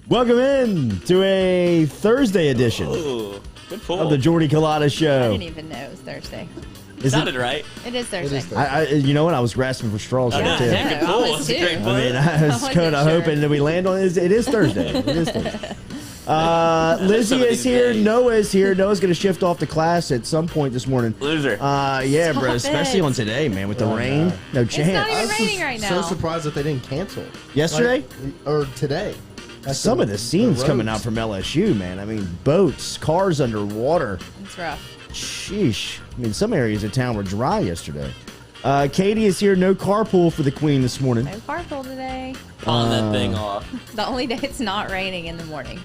Welcome in to a Thursday edition Good pull. of the Jordy Culotta Show. I didn't even know it was Thursday. Sounded right. It is Thursday. You know what? I was grasping for straws Oh, right no, there. yeah, good pull. I was That's a great too. pull. I mean, I was I kind of wasn't sure. hoping that we land on it. It is Thursday. It is Thursday. Lizzie Some of is these here. days. Noah is here. Noah's going to shift off to class at some point this morning. Loser. Yeah, Stop bro. Especially it. on today, man, with the Oh, rain. No not chance. even raining right now. So surprised that they didn't cancel. Yesterday? Or today. That's Some of the scenes coming out roads. from LSU, man. I mean, boats, cars underwater. It's rough. Sheesh. I mean, some areas of town were dry yesterday. Katie is here. No carpool for the Queen this morning. No carpool today. Pulling that thing off. The only day it's not raining in the morning.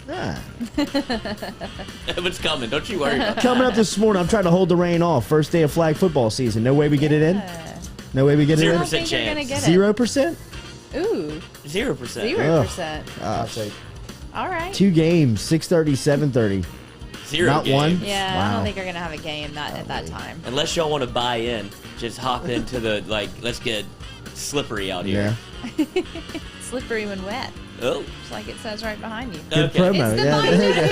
Ah. It's coming. Don't you worry about it. Coming up this morning, I'm trying to hold the rain off. First day of flag football season. No way we get it in? No way we get it I in? don't 0% think you're gonna chance. get it. 0%? Ooh, 0%. 0%. I'll take. All right. 2 games, 6:30, 7:30. Zero Not game. one? Yeah, I Wow. don't think you're gonna have a game at that time. Unless y'all want to buy in, just hop into the, let's get slippery out here. Yeah. Slippery when wet, Oh. just like it says right behind you. Good Okay. promo. It's the Yeah, Bible, there you go.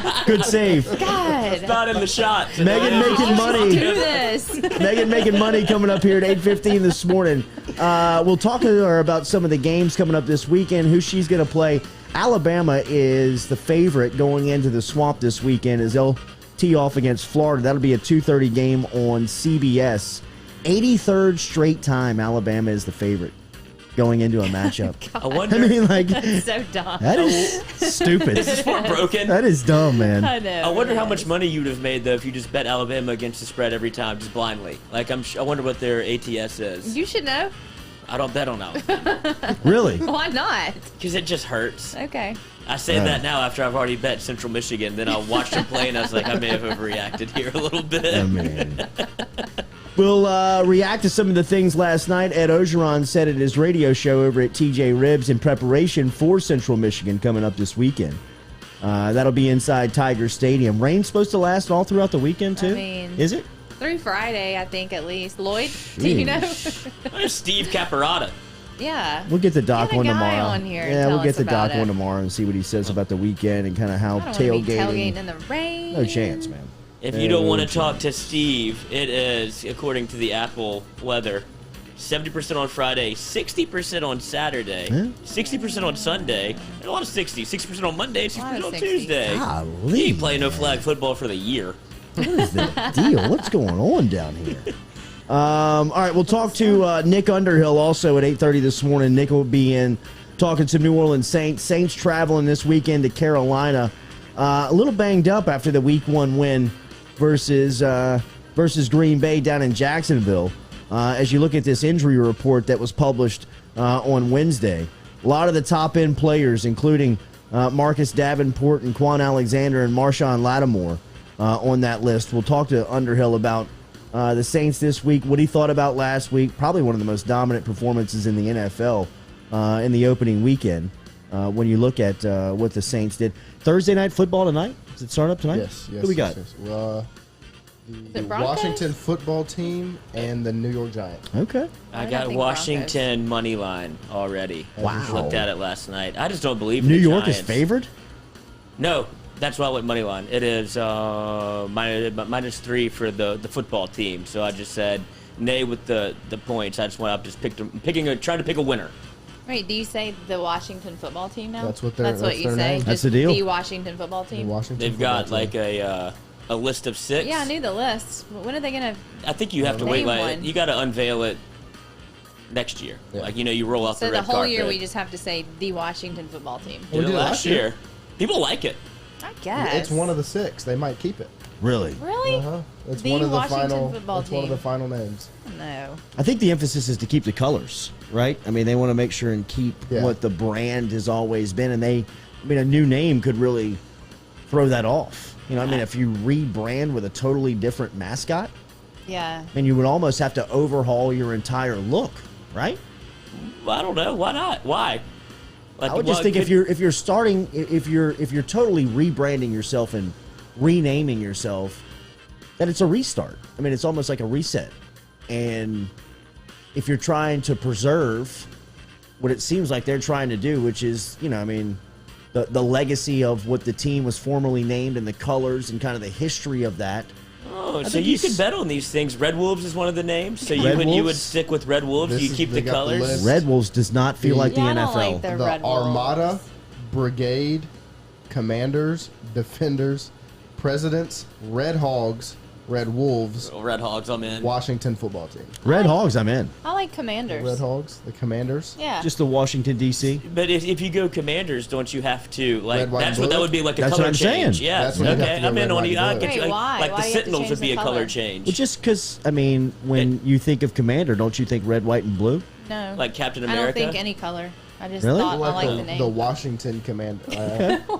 Mister. Good save. God. Not in the shot. Megan making Do money. this. Megan making money coming up here at 8:15 this morning. We'll talk to her about some of the games coming up this weekend, who she's going to play. Alabama is the favorite going into the Swamp this weekend as they'll tee off against Florida. That'll be a 2:30 game on CBS. 83rd straight time Alabama is the favorite going into a matchup. I wonder. I mean, like, That's so dumb. that is stupid. Is this sport broken? That is dumb, man. I know. I wonder it how is. much money you'd have made though if you just bet Alabama against the spread every time, just blindly. Like I wonder what their ATS is. You should know. I don't bet on Alabama Really? Why not? because it just hurts. Okay. I say that now after I've already bet Central Michigan. Then I watched them play and I was like, I may have overreacted here a little bit. I mean, we'll react to some of the things last night. Ed Ogeron said at his radio show over at TJ Ribs in preparation for Central Michigan coming up this weekend. That'll be inside Tiger Stadium. Rain's supposed to last all throughout the weekend, too? I mean- Is it? Through Friday, I think, at least. Lloyd, do you know? There's Steve Caparata. Yeah. We'll get the doc Get a on guy tomorrow. on here and Yeah, we'll tell get us the about doc it. on tomorrow and see what he says about the weekend and kind of how I don't want to be tailgating tailgating. in the rain. No chance, man. If you don't No want to chance. talk to Steve, it is, according to the Apple weather, 70% on Friday, 60% on Saturday, Yeah. 60% on Sunday, and a lot of 60s, 60% on Monday, and A lot 60% of on 60s. Tuesday. Golly, He ain't playing no flag football for the year. What is the deal? What's going on down here? All right, we'll talk to Nick Underhill also at 8:30 this morning. Nick will be in talking to New Orleans Saints. Saints traveling this weekend to Carolina. A little banged up after the Week 1 win versus Green Bay down in Jacksonville. As you look at this injury report that was published on Wednesday, a lot of the top-end players, including Marcus Davenport and Quan Alexander and Marshawn Lattimore, on that list. We'll talk to Underhill about the Saints this week, what he thought about last week, probably one of the most dominant performances in the NFL in the opening weekend when you look at what the Saints did. Thursday night football tonight? Does it start up tonight? Yes. Who we got? Yes. The The Broncos? Washington football team and the New York Giants. Okay. I don't got think Washington money line already. Wow. Looked at it last night. I just don't believe in New the York is Giants. favored? No, that's why I went money line. It is -3 for the football team. So I just said nay with the points. I just went up, just trying to pick a winner. Wait, do you say the Washington football team now? That's what they're- That's what that's you their say. name. Just That's the deal. The Washington football The team. Washington They've football got team. like a list of 6. Yeah, I knew the list. When are they gonna? I think you have to wait. Name one. You got to unveil it next year. Yeah. Like you roll out So the the red whole carpet. year we just have to say the Washington football team. did We it did it last last year. year. People like it. I guess. It's one of the 6. They might keep it. Really? Really? Uh-huh. It's The one of the Washington final. football It's one of the team. final names. No. I think the emphasis is to keep the colors, right? I mean, they want to make sure and keep Yeah. what the brand has always been, and a new name could really throw that off. I mean, if you rebrand with a totally different mascot, Yeah. I mean, you would almost have to overhaul your entire look, right? Well, I don't know. Why not? Why? Like, I would just think if you're totally rebranding yourself and renaming yourself, that it's a restart. I mean, it's almost like a reset. And if you're trying to preserve what it seems like they're trying to do, which is, I mean, the legacy of what the team was formerly named and the colors and kind of the history of that. Oh, so you could bet on these things. Red Wolves is one of the names. So you would stick with Red Wolves. You keep the colors. Red Wolves does not feel like the I NFL. don't like the Red Armada, Wolves. Brigade, Commanders, Defenders, Presidents, Red Hogs, Red Wolves, Red Hogs, I'm in. Washington football team. Red Hogs, I'm in. I like Commanders. Red Hogs, the Commanders. Yeah. Just the Washington, D.C. But if you go Commanders, don't you have to Red, white, that's and what that blue? would be like a That's color what I'm saying. change. Yeah. That's what you'd have Okay, to go I'm in red, on white, you. and I blue. get you. Wait, why? Like Why the you have to Sentinels change would be the a color color? change. Well, just because, I mean, when you think of Commander, don't you think red, white, and blue? No. Like Captain I don't America. think any color. I just Really? thought I like the name. the Washington Commander.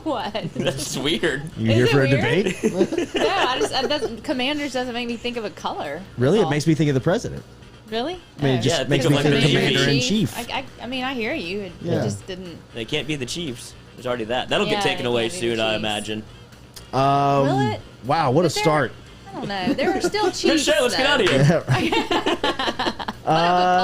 What? That's weird. You Is here it for a weird? debate? No, Commanders doesn't make me think of a color. Really? That's It all. makes me think of the president. Really? I mean, it just Yeah, makes think me of think like of the Commander-in-Chief. I mean, I hear you. It Yeah. just didn't. They can't be the Chiefs. There's already that. That'll get Yeah, taken it away can't be the soon, I Chiefs. imagine. Will it? Wow, what a Is there- start. I don't know. There are still Good Chiefs. show. Let's get out of here.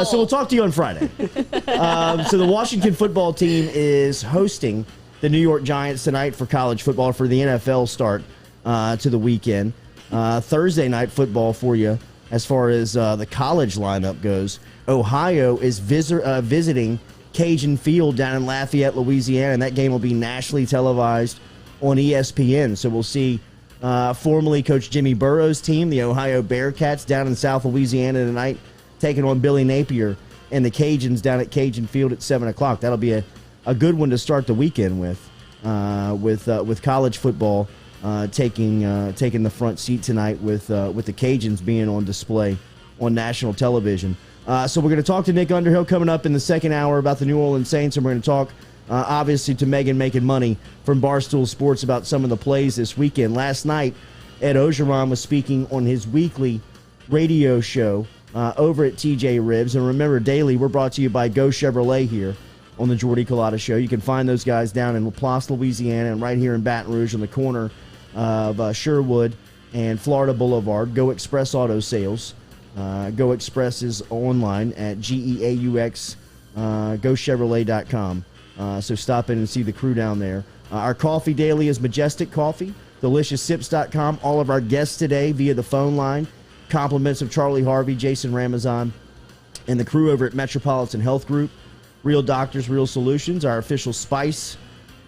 So we'll talk to you on Friday. So the Washington football team is hosting the New York Giants tonight for college football for the NFL start to the weekend. Thursday night football for you as far as the college lineup goes. Ohio is visiting Cajun Field down in Lafayette, Louisiana, and that game will be nationally televised on ESPN. So we'll see formerly Coach Jimmy Burrow's team, the Ohio Bearcats, down in South Louisiana tonight, taking on Billy Napier and the Cajuns down at Cajun Field at 7 o'clock. That'll be a good one to start the weekend with college football taking the front seat tonight with the Cajuns being on display on national television. So we're going to talk to Nick Underhill coming up in the second hour about the New Orleans Saints, and we're going to talk obviously to Megan Making Money from Barstool Sports about some of the plays this weekend. Last night, Ed Ogeron was speaking on his weekly radio show over at TJ Ribs. And remember, daily, we're brought to you by Go Chevrolet here on the Jordy Culotta Show. You can find those guys down in LaPlace, Louisiana, and right here in Baton Rouge on the corner of Sherwood and Florida Boulevard. Go Express Auto Sales. Go Express is online at GEAUX, GoChevrolet.com. So stop in and see the crew down there. Our coffee daily is Majestic Coffee, DeliciousSips.com. All of our guests today via the phone line. Compliments of Charlie Harvey, Jason Ramazan, and the crew over at Metropolitan Health Group. Real Doctors, Real Solutions. Our official spice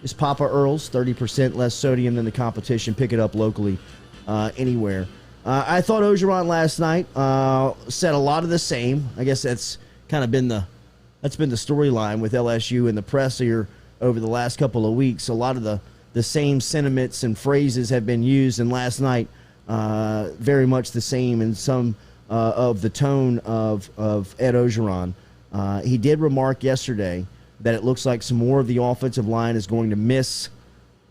is Papa Earl's, 30% less sodium than the competition. Pick it up locally anywhere. I thought Ogeron last night said a lot of the same. I guess that's kind of been the storyline with LSU and the press here over the last couple of weeks. A lot of the same sentiments and phrases have been used, and last night very much the same in some of the tone of Ed Ogeron. He did remark yesterday that it looks like some more of the offensive line is going to miss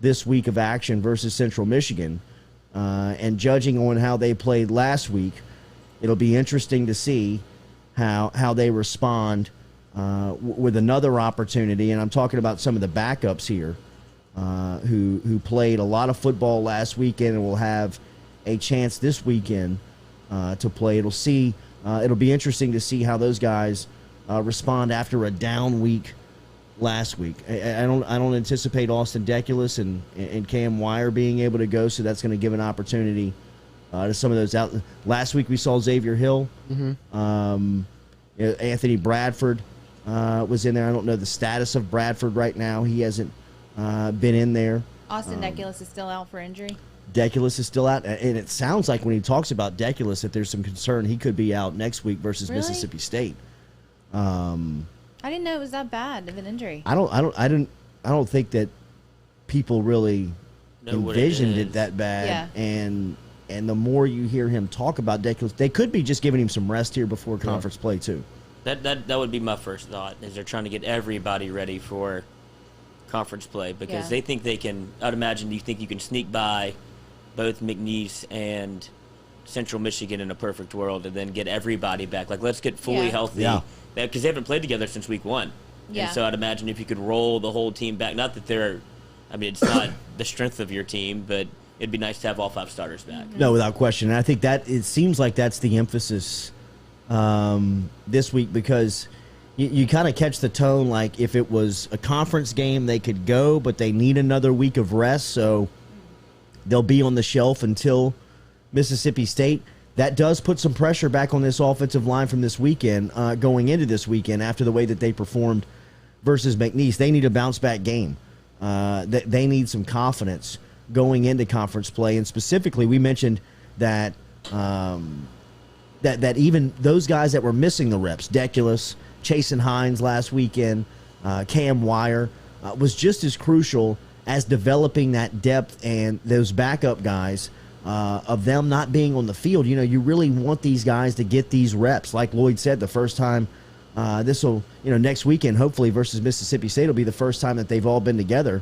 this week of action versus Central Michigan. And judging on how they played last week, it'll be interesting to see how they respond with another opportunity. And I'm talking about some of the backups here who played a lot of football last weekend and will have a chance this weekend to play. It'll be interesting to see how those guys respond after a down week last week. I don't anticipate Austin Deculus and Cam Wire being able to go, so that's going to give an opportunity to some of those out. Last week we saw Xavier Hill. Anthony Bradford was in there. I don't know the status of Bradford right now. He hasn't been in there. Austin Deculus is still out for injury. Deculus is still out, and it sounds like when he talks about Deculus that there's some concern he could be out next week versus Really? Mississippi State. I didn't know it was that bad of an injury. I don't think that people really Know what it envisioned it is. that bad. Yeah. And the more you hear him talk about Deculus, they could be just giving him some rest here before conference play too. That would be my first thought, is they're trying to get everybody ready for conference play because Yeah. they think they can. I'd imagine you think you can sneak by both McNeese and Central Michigan in a perfect world and then get everybody back. Like, let's get fully Yeah. healthy. Yeah. Because they haven't played together since week one. Yeah. And so I'd imagine if you could roll the whole team back, not that they're, I mean, it's not the strength of your team, but it'd be nice to have all five starters back. No, without question. And I think that it seems like that's the emphasis this week because you kind of catch the tone like if it was a conference game, they could go, but they need another week of rest, so they'll be on the shelf until Mississippi State. That does put some pressure back on this offensive line from this weekend, going into this weekend after the way that they performed versus McNeese. They need a bounce-back game. They need some confidence going into conference play, and specifically we mentioned that that even those guys that were missing the reps, Deculus, Chasen Hines last weekend, Cam Wire, was just as crucial as developing that depth and those backup guys of them not being on the field. You know, you really want these guys to get these reps. Like Lloyd said, the first time this will, next weekend, hopefully versus Mississippi State, will be the first time that they've all been together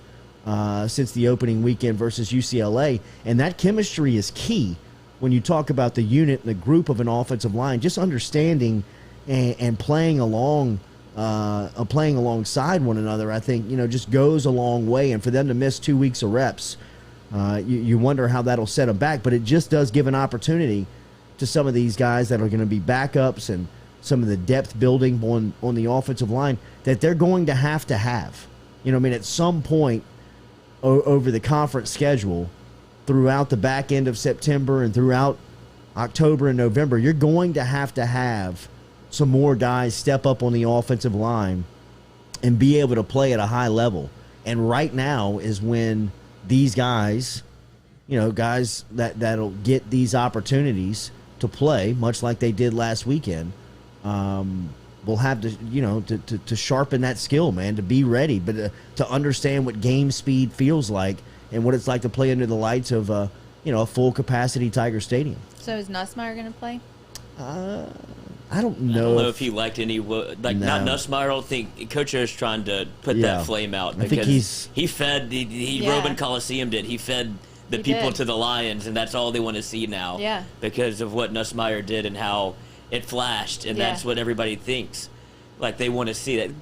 since the opening weekend versus UCLA. And that chemistry is key when you talk about the unit and the group of an offensive line. Just understanding and playing along, playing alongside one another, I think, just goes a long way. And for them to miss 2 weeks of reps, you wonder how that'll set them back. But it just does give an opportunity to some of these guys that are going to be backups and some of the depth building on the offensive line that they're going to have. At some point over the conference schedule, throughout the back end of September and throughout October and November, you're going to have some more guys step up on the offensive line and be able to play at a high level. And right now is when these guys, guys that'll get these opportunities to play, much like they did last weekend, will have to sharpen that skill, man, to be ready, but to understand what game speed feels like and what it's like to play under the lights of a full capacity Tiger Stadium. So is Nussmeier going to play? I don't know. I don't know if he liked any not Nussmeier. I don't think Coach O's trying to put that flame out because I think he fed Robin Coliseum did. He fed the people to the Lions, and that's all they want to see now. Yeah. Because of what Nussmeier did and how it flashed, and that's what everybody thinks. Like they want to see that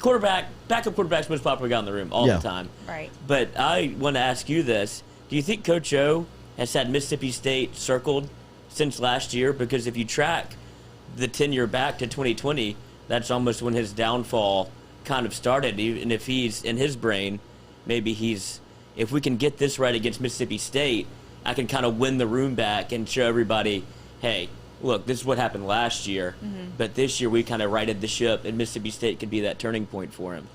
backup quarterback's most popular guy in the room all the time. Right. But I want to ask you this: do you think Coach O has had Mississippi State circled since last year? Because if you track the tenure back to 2020, that's almost when his downfall kind of started. And if he's in his brain, maybe if we can get this right against Mississippi State, I can kind of win the room back and show everybody, hey, look, this is what happened last year, but this year we kind of righted the ship, and Mississippi State could be that turning point for him.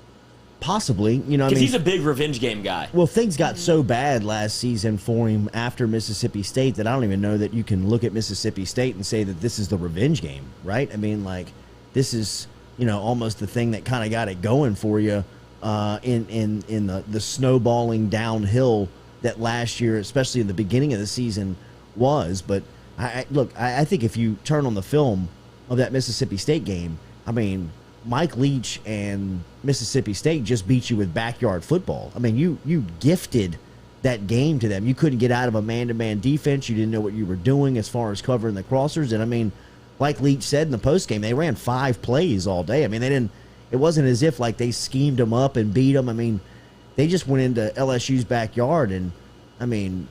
Possibly, because he's a big revenge game guy. Well, things got so bad last season for him after Mississippi State that I don't even know that you can look at Mississippi State and say that this is the revenge game, right? I mean, like, this is almost the thing that kind of got it going for you in the snowballing downhill that last year, especially in the beginning of the season, was. But I think if you turn on the film of that Mississippi State game, I mean, Mike Leach and Mississippi State just beat you with backyard football. I mean, you gifted that game to them. You couldn't get out of a man-to-man defense. You didn't know what you were doing as far as covering the crossers. And, I mean, like Leach said in the postgame, they ran 5 plays all day. I mean, it wasn't as if, like, they schemed them up and beat them. I mean, they just went into LSU's backyard, and, I mean,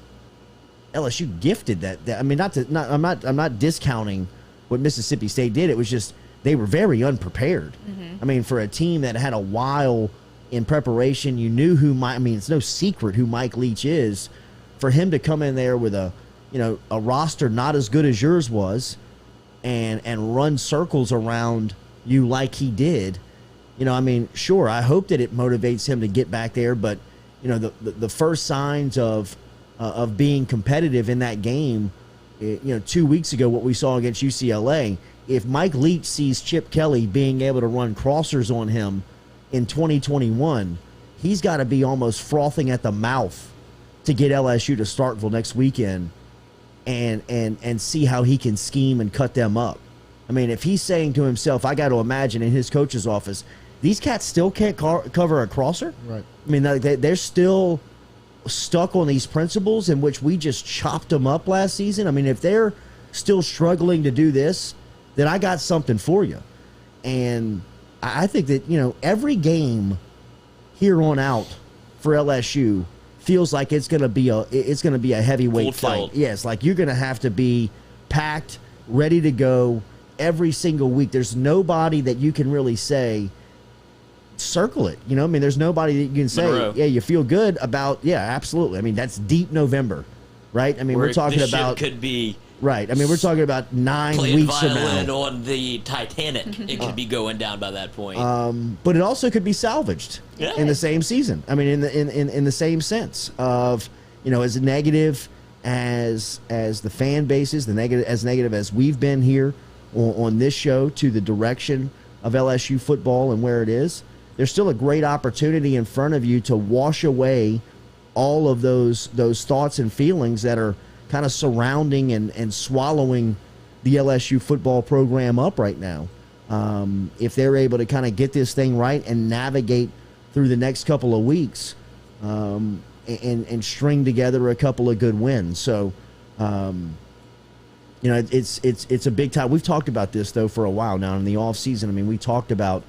LSU gifted that. I mean, I'm not discounting what Mississippi State did. It was just they were very unprepared. I mean, for a team that had a while in preparation, you knew it's no secret who Mike Leach is. For him to come in there with a roster not as good as yours was, and run circles around you like he did, I mean, sure, I hope that it motivates him to get back there. But the first signs of being competitive in that game, 2 weeks ago, what we saw against UCLA. If Mike Leach sees Chip Kelly being able to run crossers on him in 2021, he's got to be almost frothing at the mouth to get LSU to Starkville next weekend and see how he can scheme and cut them up. I mean, if he's saying to himself, I got to imagine in his coach's office, these cats still can't cover a crosser? Right. I mean, they're still stuck on these principles in which we just chopped them up last season. I mean, if they're still struggling to do this, then I got something for you. And I think that, every game here on out for LSU feels like it's going to be a heavyweight fight. Yes, like you're going to have to be packed, ready to go every single week. There's nobody that you can really say circle it. I mean, there's nobody that you can say, Monroe. yeah, you feel good about. Yeah, absolutely. I mean, that's deep November, right? I mean, Where we're talking this ship about could be right. I mean, we're talking about 9 playing weeks from violin now. on the Titanic. It could be going down by that point. But it also could be salvaged Yeah. in the same season. I mean, in the same sense of as negative as the fan bases, the negative as we've been here on this show to the direction of LSU football and where it is. There's still a great opportunity in front of you to wash away all of those thoughts and feelings that are kind of surrounding and swallowing the LSU football program up right now. If they're able to kind of get this thing right and navigate through the next couple of weeks and string together a couple of good wins. So, it's a big time. We've talked about this, though, for a while now in the offseason. I mean, we talked about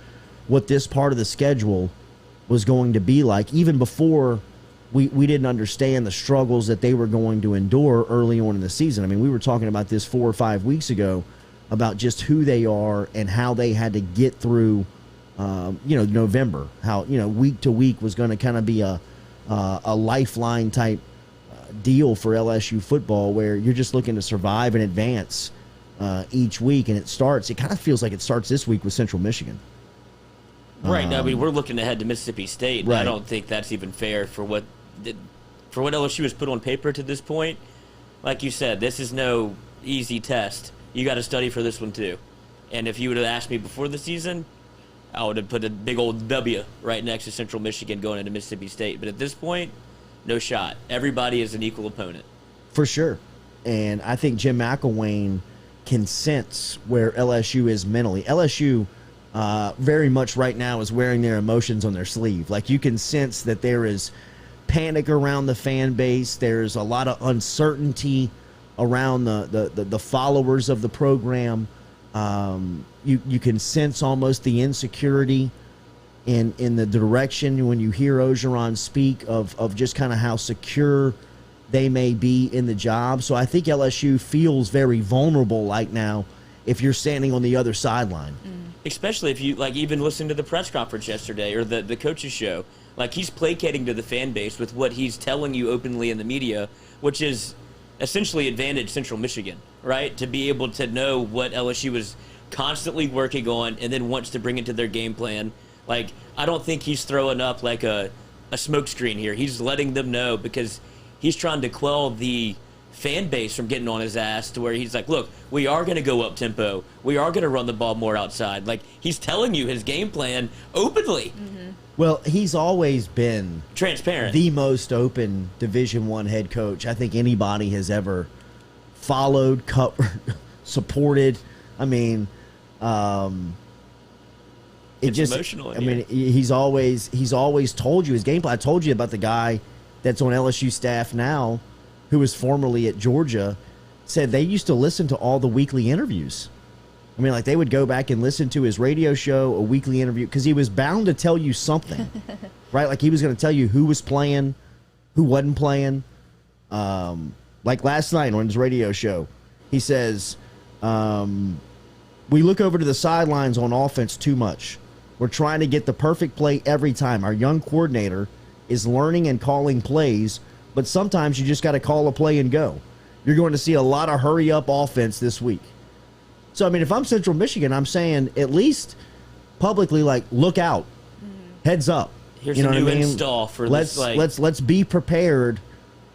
what this part of the schedule was going to be like, even before we didn't understand the struggles that they were going to endure early on in the season. I mean, we were talking about this 4 or 5 weeks ago about just who they are and how they had to get through, November. How, week to week was going to kind of be a lifeline type deal for LSU football where you're just looking to survive and advance each week. And it kind of feels like it starts this week with Central Michigan. Right. I mean, we're looking ahead to Mississippi State. And Right. I don't think that's even fair for what LSU has put on paper to this point. Like you said, this is no easy test. You got to study for this one too. And if you would have asked me before the season, I would have put a big old W right next to Central Michigan going into Mississippi State. But at this point, no shot. Everybody is an equal opponent. For sure. And I think Jim McElwain can sense where LSU is mentally. LSU very much right now is wearing their emotions on their sleeve. Like, you can sense that there is panic around the fan base. There's a lot of uncertainty around the followers of the program. You can sense almost the insecurity in the direction when you hear Orgeron speak of just kind of how secure they may be in the job. So I think LSU feels very vulnerable right now if you're standing on the other sideline. Especially if you, like, even listening to the press conference yesterday or the coach's show. Like, he's placating to the fan base with what he's telling you openly in the media, which is essentially advantage Central Michigan, right? To be able to know what LSU is constantly working on and then wants to bring into their game plan. Like, I don't think he's throwing up like a smoke screen here. He's letting them know because he's trying to quell the fan base from getting on his ass to where he's like, look, we are going to go up tempo. We are going to run the ball more outside. Like, he's telling you his game plan openly. Mm-hmm. Well, he's always been Transparent. the most open Division I head coach I think anybody has ever followed, supported. I mean, It's emotional in I mean, he's always told you his game plan. I told you about the guy that's on LSU staff now, who was formerly at Georgia, said they used to listen to all the weekly interviews. I mean, like, they would go back and listen to his radio show, a weekly interview, because he was bound to tell you something, right? Like, he was going to tell you who was playing, who wasn't playing. Like last night on his radio show, he says, we look over to the sidelines on offense too much. We're trying to get the perfect play every time. Our young coordinator is learning and calling plays, but sometimes you just got to call a play and go. You're going to see a lot of hurry-up offense this week. So, I mean, if I'm Central Michigan, I'm saying at least publicly, like, look out. Heads up. Here's You know a new what I mean? install for let's this. Like, let's be prepared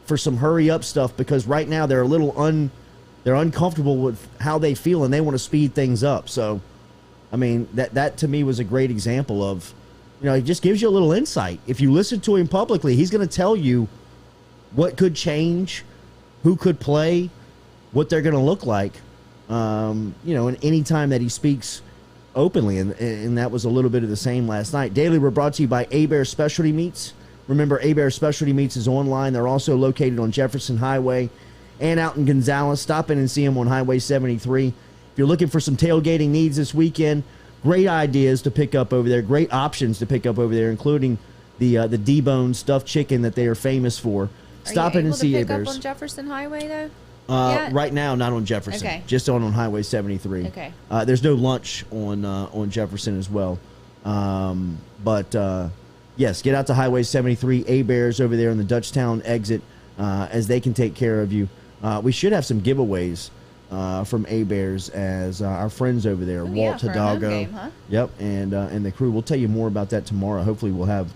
for some hurry-up stuff, because right now they're a little they're uncomfortable with how they feel, and they want to speed things up. So, I mean, that to me was a great example of, it just gives you a little insight. If you listen to him publicly, he's going to tell you what could change, who could play, what they're going to look like, and any time that he speaks openly. And that was a little bit of the same last night. Daily, we're brought to you by A-Bear Specialty Meats. Remember, A-Bear Specialty Meats is online. They're also located on Jefferson Highway and out in Gonzales. Stop in and see them on Highway 73. If you're looking for some tailgating needs this weekend, great ideas to pick up over there, great options to pick up over there, including the D-bone stuffed chicken that they are famous for. Stop in and see A-Bears. A-Bears. Up on Jefferson Highway though? Right now, not on Jefferson. Okay. Just on Highway 73. Okay. There's no lunch on Jefferson as well. Yes, get out to Highway 73, A-Bears over there on the Dutchtown exit, as they can take care of you. We should have some giveaways from A-Bears as our friends over there, Walt for a home Hidalgo. game, huh? Yep, and the crew. We'll tell you more about that tomorrow. Hopefully we'll have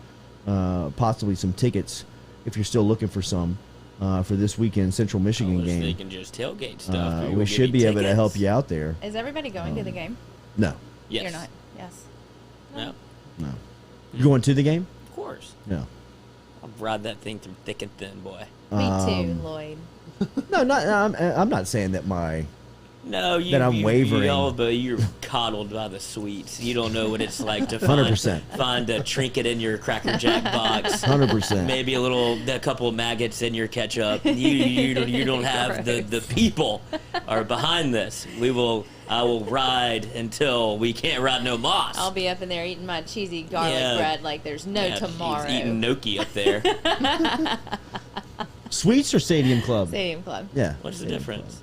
possibly some tickets if you're still looking for some for this weekend Central Michigan They game. can just tailgate stuff. Maybe We we'll should give you be able to tickets. help you out there. Is everybody going to the game? No, Yes. You're not. Yes. No, no. You going to the game? of course. No. I'll ride that thing through thick and thin, boy. Me too, Lloyd. No, I'm not saying that my No, you. That I'm you, wavering. but you're coddled by the sweets. You don't know what it's like to 100%. find a trinket in your Cracker Jack box. 100%. Maybe a couple of maggots in your ketchup. You don't have the people are behind this. I will ride until we can't ride no moss. I'll be up in there eating my cheesy garlic Yeah. bread like there's no Yeah, tomorrow. He's eating gnocchi up there. Suites or Stadium Club? Stadium Club. Yeah. What's the Stadium difference? Club.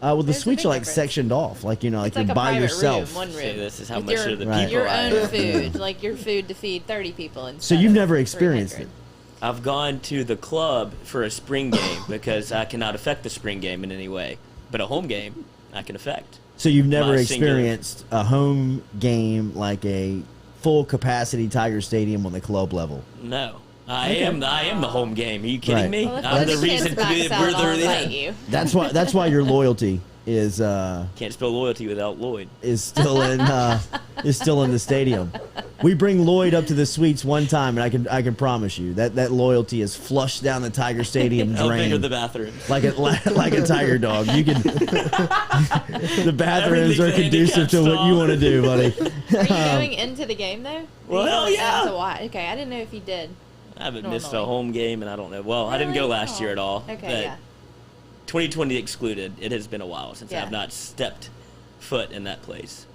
Well, the There's a suites big are like difference. sectioned off, like It's you're like a by private yourself. room, one room. See, this is how with much your, of the Right. people your I own am. food, like your food to feed 30 people. So Instead you've of never experienced 300. it. I've gone to the club for a spring game because I cannot affect the spring game in any way. But a home game, I can affect. So you've never My singular- experienced a home game like a full capacity Tiger Stadium on the club level. No. I am the home game. Are you kidding Right. me? Well, if I'm the the kids reason max out, we're I'll there. invite you. That's why your loyalty is Can't spell loyalty without Lloyd. still in the stadium. We bring Lloyd up to the suites one time, and I can promise you that loyalty is flushed down the Tiger Stadium How big are drain the bathrooms? like a tiger dog. You can the bathrooms are Everything's conducive to what you want to do, buddy. Are you going into the game though? Well, Are you going yeah. To watch? Okay, I didn't know if you did. I haven't missed a Normally. home game, and I don't know. Well, I didn't go Really? last year at all. Okay, but yeah. 2020 excluded. It has been a while since Yeah. I've not stepped foot in that place.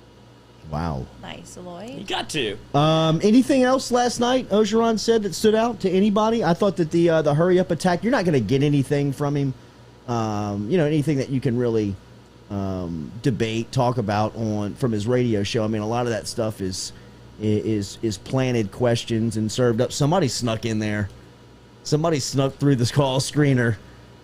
Wow. Nice, You Lloyd. got to. Anything else last night Ogeron said that stood out to anybody? I thought that the hurry up attack, you're not going to get anything from him. Anything that you can really debate, talk about from his radio show. I mean, a lot of that stuff is planted questions and served up. Somebody snuck in there. Somebody snuck through this call screener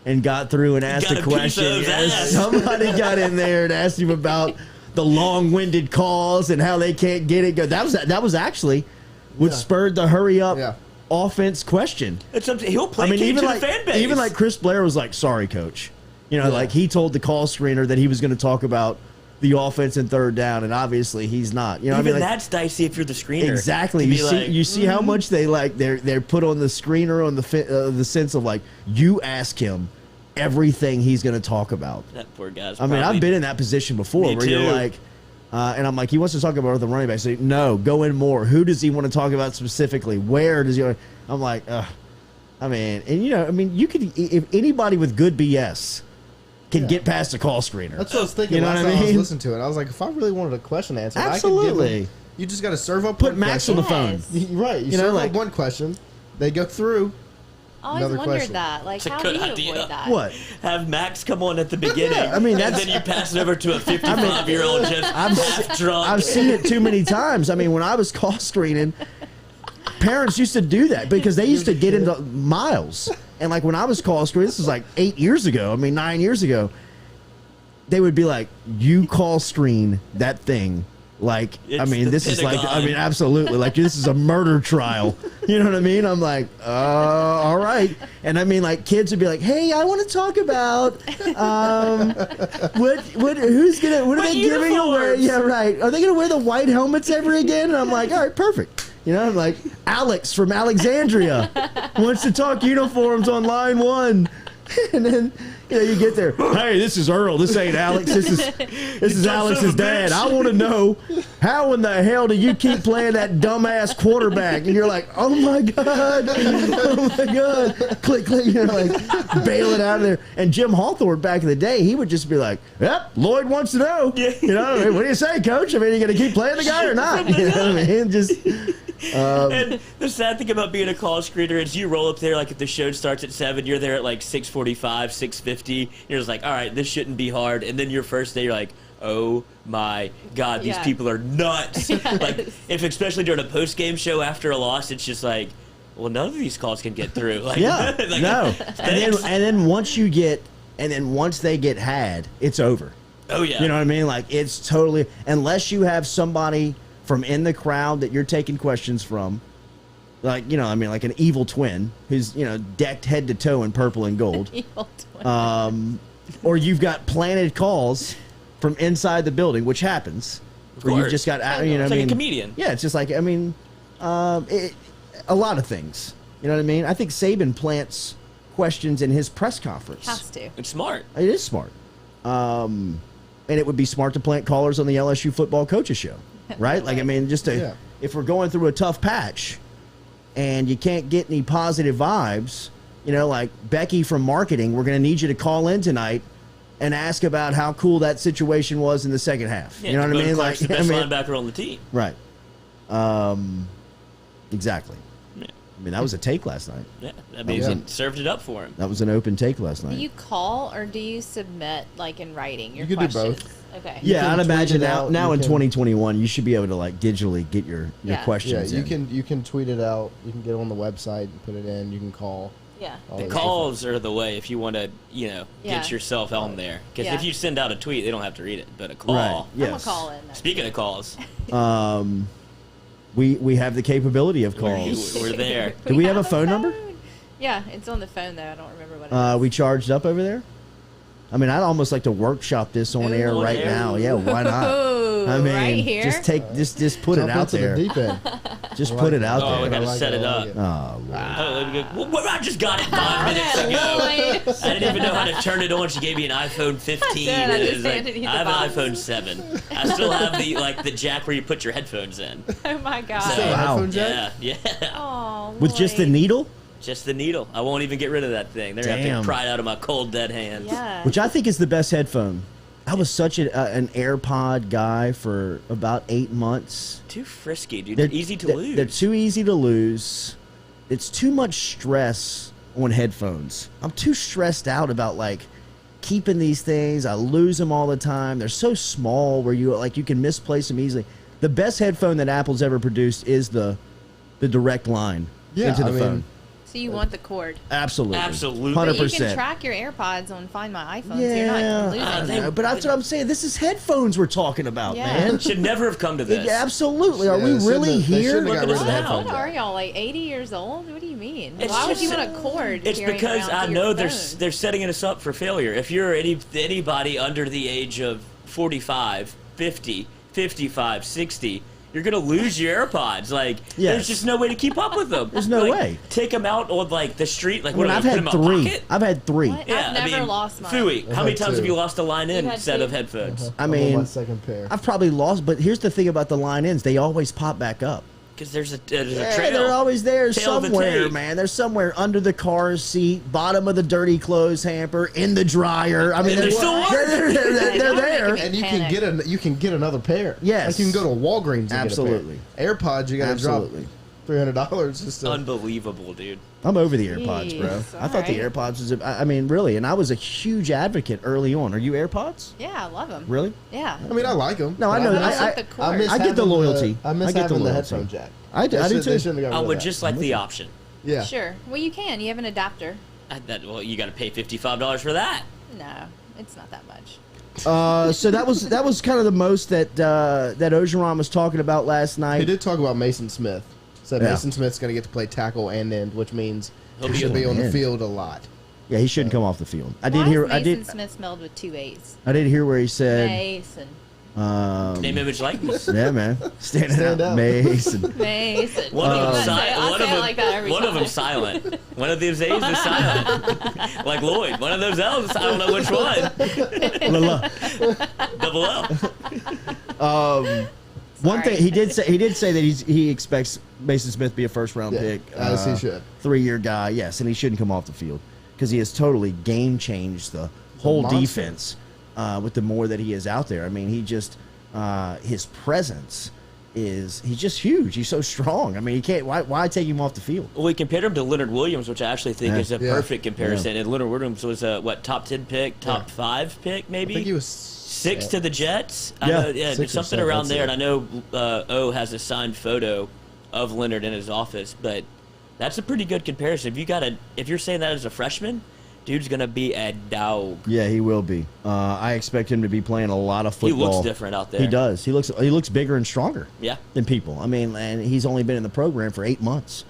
and got through and asked Got a a piece question. of his ass. Somebody got in there and asked him about the long-winded calls and how they can't get it. That was actually what spurred the hurry up Yeah. offense question. It's something he'll play to even the like fan base. even like Chris Blair was like, "Sorry, coach." Like he told the call screener that he was going to talk about the offense and third down, and obviously he's not. Even that's dicey if you're the screener. Exactly. To You be see, like, you see how much they're put on the screener on the sense of like you ask him everything he's going to talk about. that poor guy's. I mean, I've probably- been in that position before Me where you're too. like, and I'm like, he wants to talk about the running back. So no, go in more. Who does he want to talk about specifically? Where does he? I'm like, I mean, and you could if anybody with good BS can get past a call screener. That's what I was thinking You know last what I time I was mean? listening to it. I was like, if I really wanted a question answered, I Absolutely. could give them, you just got to serve up Put one Max on question. the phone. Yes. Right. You You know, serve like- up one question. They go through. Always Another wondered question. that. Like, It's a how good do you idea. avoid that? What? Have Max come on at the beginning. I mean, and that's- then you pass it over to a 55-year-old just half drunk. I've seen it too many times. I mean, when I was call screening, parents used to do that because they used to get into miles. And like when I was call screening, this was like 9 years ago. They would be like, "You call screen that thing." Like, It's the this is like, Pentagon. absolutely. Like, this is a murder trial. You know what I mean? I'm like, all right. And I mean, like, kids would be like, hey, I want to talk about, what are they giving away? uniforms? Yeah, right. Are they going to wear the white helmets ever again? And I'm like, all right, perfect. I'm like, Alex from Alexandria wants to talk uniforms on line 1. And then, you get there. Hey, this is Earl. This ain't Alex. This is Alex's dad. I want to know how in the hell do you keep playing that dumbass quarterback? And you're like, oh my god, click, click. Like bail it out of there. And Jim Hawthorne back in the day, he would just be like, yep, Lloyd wants to know. What do you say, Coach? I mean, are you going to keep playing the guy or not? You know what I mean? Just. And the sad thing about being a call screener is you roll up there like if the show starts at 7, you're there at like 6:45, 6:50. You're just like, all right, this shouldn't be hard. And then your first day, you're like, oh my God, these Yeah. people are nuts. Like, if especially during a post-game show after a loss, it's just like, well, none of these calls can get through. Like, Yeah, like, no. thanks. And then once they get had, it's over. Oh, yeah. You know what I mean? Like, it's totally, unless you have somebody from in the crowd that you're taking questions from, like, you know, I mean, like an evil twin who's, you know, decked head to toe in purple and gold. Evil twin. Or you've got planted calls from inside the building, which happens. Where you've course. just got, you know It's what I like mean? a comedian. Yeah, it's just like, I mean, a lot of things. You know what I mean? I think Saban plants questions in his press conference. Has to. It's smart. It is smart. And it would be smart to plant callers on the LSU football coaches show, right? Like, I mean, just to, Yeah. if we're going through a tough patch and you can't get any positive vibes, you know, like Becky from marketing, we're going to need you to call in tonight and ask about how cool that situation was in the second half. Yeah, you know what I Dakota mean? Clark's Like, the best I mean, linebacker on the team. right. Exactly. Yeah. I mean, that was a take last night. Yeah, I mean, Yeah. he served it up for him. That was an open take last Do night. you call or do you submit, like, in writing your You could do questions? both. Okay. Yeah, can I'd tweet imagine it now. out, Now you in can- 2021, you should be able to like digitally get your Yeah. questions. Yeah, in. you can tweet it out. You can get on the website and put it in. You can call. Yeah. all The those calls are the way if you want to, you know, Yeah. get yourself on there. Because Yeah. if you send out a tweet, they don't have to read it. But a call. Right. I'm Yes. going to call in. Speaking of calls, We have the capability of we're, calls. we're there. Do we have a phone number? Yeah, it's on the phone, though. I don't remember what it is. We charged up over there. I mean, I'd almost like to workshop this on Ooh, air on right air. now. Yeah, why not? Ooh, I mean, right here? just put it Jump out into there. The deep end. Just I put like it out Oh, we there. gotta I like set it I like up. Oh, Lord. Oh, let me go. Well, I just got it 5 minutes ago. Lloyd. I didn't even know how to turn it on. She gave me an iPhone 15. I did. I It just was like, handed you the I have box. an iPhone 7. I still have the jack where you put your headphones in. Oh, my God. So- Still a Wow. headphone jack? Yeah, yeah. Oh, With just the Lloyd. needle, Just the needle. I won't even get rid of that thing. They're going to have Damn. to pry it out of my cold, dead hands. Yeah. which I think is the best headphone. I was such an AirPod guy for about 8 months. Too frisky, dude. They're easy to lose. They're too easy to lose. It's too much stress on headphones. I'm too stressed out about like keeping these things. I lose them all the time. They're so small where you can misplace them easily. The best headphone that Apple's ever produced is the direct line Yeah, into the I mean, phone. So you want the cord. Absolutely. Absolutely. But 100%. you can track your AirPods on Find My iPhone, so you're Yeah, not losing I them. know, but that's what I'm saying. This is headphones we're talking about, Yeah. man. Should never have come to this. Yeah, absolutely. Are Yeah, we they really shouldn't have- they here? shouldn't have Look got at rid us of the now. headphone What are jack. y'all, like 80 years old? What do you mean? It's Why would just- you want a cord? It's carrying because around I to know your they're phone? they're setting us up for failure. If you're anybody under the age of 45, 50, 55, 60, you're gonna lose your AirPods. Like, Yes. there's just no way to keep up with them. There's no Like, way. Take them out on like the street. Like, I mean, what? I've Put had them in my three. pocket? I've had three. What? Yeah, I've never I mean, lost mine. Fooey, how many had times two. have you lost a line in You had set two? of headphones? I I'm on mean, my second pair. I've probably lost, but here's the thing about the line ins: they always pop back up. Because there's a Yeah, trail. they're always there Tail of the somewhere, tape. man. They're somewhere under the car seat, bottom of the dirty clothes hamper, in the dryer. I mean, And they still work. they're Y'all there. making And you Panic. can get another pair. Yes. Like you can go to Walgreens and Absolutely. get a pair. AirPods, you got to drop Absolutely. $300 just to. Unbelievable, dude. I'm over the AirPods, bro. Jeez, I thought the alright. AirPods was. I mean, really, and I was a huge advocate early on. Are you AirPods? Yeah, I love them. Really? Yeah. I mean, I like them. No, I know. What's I- with the cord? miss I get the having loyalty. I miss I get the having the loyalty. headphone jack. I do They too. shouldn't have got I rid of would that. just like the option. Yeah. Sure. Well, you can. You have an adapter. Well, you got to pay $55 for that. No, it's not that much. So that was kind of the most that that Ogeron was talking about last He night. did talk about Mason Smith. Said Yeah. Mason Smith's going to get to play tackle and end, which means He'll he be should be on the end. field a lot. Yeah, he shouldn't come off the field. I Why did hear. is I Mason did. Smith spelled with 2 A's. I did hear where he said. Mason. Name, image, likeness. Yeah, man, standing Stand out, out. Mason. Mason. One of them I'll silent. say One it of them. like that every One of time. them silent. One of these A's is silent. Like Lloyd. One of those L's. I don't know which one. La, la. Double L. One Sorry. thing he did say that he expects Mason Smith to be a first round Yeah, pick, as he should. 3-year guy. Yes, and he shouldn't come off the field because he has totally game changed the whole monster. defense with the more that he is out there. I mean, he just his presence he's just huge. He's so strong. I mean, he can't. Why take him off the field? Well, we compared him to Leonard Williams, which I actually think Yeah. is a Yeah. perfect comparison. And Leonard Williams was a top 10 pick, top 5 pick, maybe. I think he was 6 to the Jets. Yeah, I know, yeah, 6 or something 7, around that's there. it. And I know O has a signed photo of Leonard in his office, but that's a pretty good comparison. If you're saying that as a freshman, dude's gonna be a dog. Yeah, he will be. I expect him to be playing a lot of football. He looks different out there. He does. He looks bigger and stronger. Yeah. Than people. I mean, and he's only been in the program for 8 months.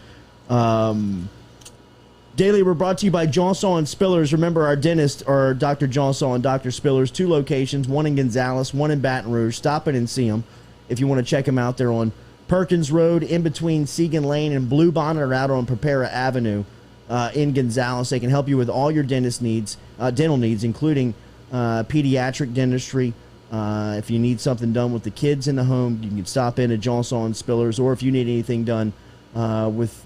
Daily, we're brought to you by Johnson and Spillers. Remember, our dentist are Dr. Johnson and Dr. Spillers. 2 locations, one in Gonzales, one in Baton Rouge. Stop in and see them if you want to check them out. They're on Perkins Road, in between Segan Lane and Blue Bonnet, or out on Prepara Avenue in Gonzales. They can help you with all your dental needs, including pediatric dentistry. If you need something done with the kids in the home, you can stop in at Johnson and Spillers. Or if you need anything done with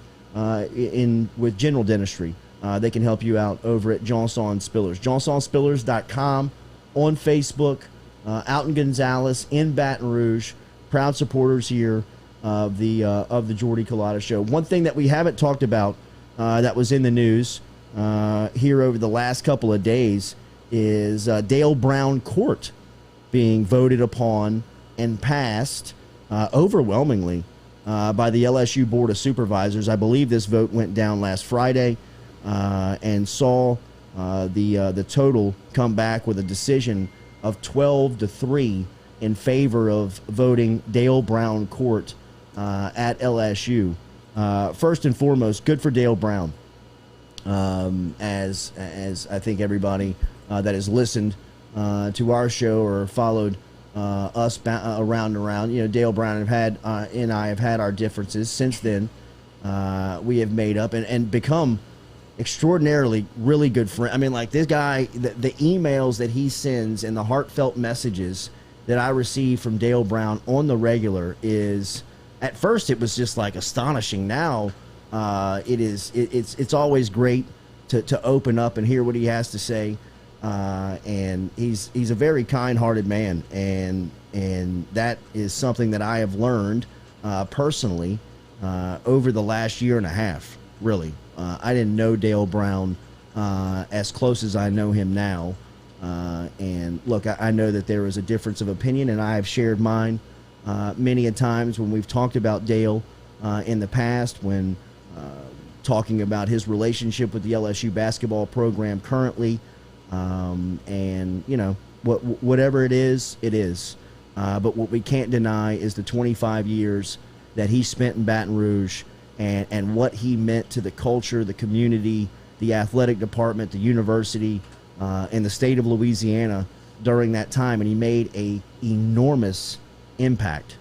general dentistry, they can help you out over at Johnson and Spillers. JohnsonSpillers.com, on Facebook, out in Gonzales, in Baton Rouge. Proud supporters here of the Jordy Culotta Show. One thing that we haven't talked about that was in the news here over the last couple of days is Dale Brown Court being voted upon and passed overwhelmingly by the LSU Board of Supervisors. I believe this vote went down last Friday and saw the total come back with a decision of 12-3 in favor of voting Dale Brown Court at LSU. First and foremost, good for Dale Brown. As I think everybody that has listened to our show or followed us around and around, Dale Brown and I have had our differences. Since then, we have made up and become extraordinarily really good friends. I mean, like, this guy, the emails that he sends and the heartfelt messages that I receive from Dale Brown on the regular is, at first it was just like astonishing. Now it's always great to open up and hear what he has to say. And he's a very kind-hearted man, and that is something that I have learned personally over the last year and a half. Really, I didn't know Dale Brown as close as I know him now. And look, I know that there is a difference of opinion, and I have shared mine many a times when we've talked about Dale in the past, when talking about his relationship with the LSU basketball program currently. And whatever it is, it is. But what we can't deny is the 25 years that he spent in Baton Rouge, and what he meant to the culture, the community, the athletic department, the university, and the state of Louisiana during that time. And he made a enormous impact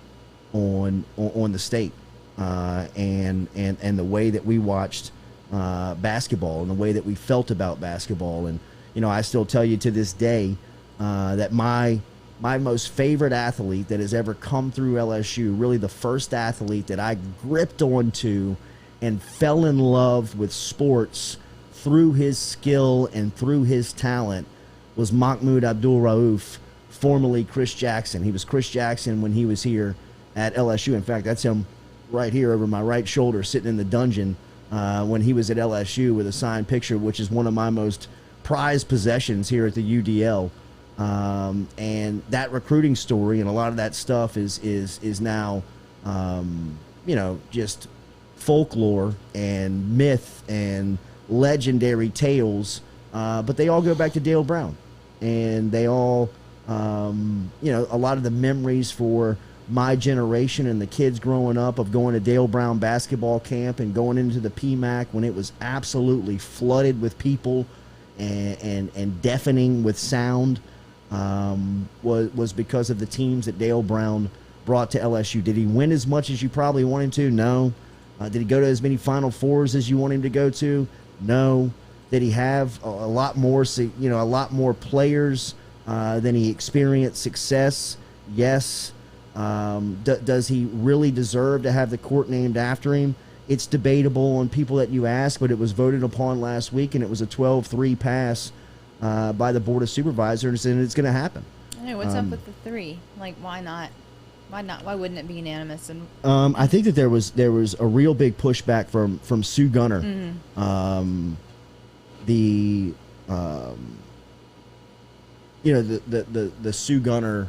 on the state, and the way that we watched basketball, and the way that we felt about basketball. And I still tell you to this day that my most favorite athlete that has ever come through LSU, really the first athlete that I gripped onto and fell in love with sports through his skill and through his talent, was Mahmoud Abdul-Rauf, formerly Chris Jackson. He was Chris Jackson when he was here at LSU. In fact, that's him right here over my right shoulder, sitting in the dungeon when he was at LSU, with a signed picture, which is one of my most prized possessions here at the UDL. And that recruiting story and a lot of that stuff is now just folklore and myth and legendary tales, but they all go back to Dale Brown, and they all a lot of the memories for my generation and the kids growing up of going to Dale Brown basketball camp and going into the PMAC when it was absolutely flooded with people and deafening with sound, was because of the teams that Dale Brown brought to LSU. Did he win as much as you probably want him to? No. Did he go to as many Final Fours as you want him to go to? No. Did he have a lot more players than he experienced success? Yes. Does he really deserve to have the court named after him? It's debatable on people that you ask, but it was voted upon last week, and it was a 12-3 pass by the Board of Supervisors, and it's going to happen. I know. What's up with the 3? Like, why not? Why not? Why wouldn't it be unanimous? And I think that there was a real big pushback from Sue Gunner. Mm-hmm. the Sue Gunner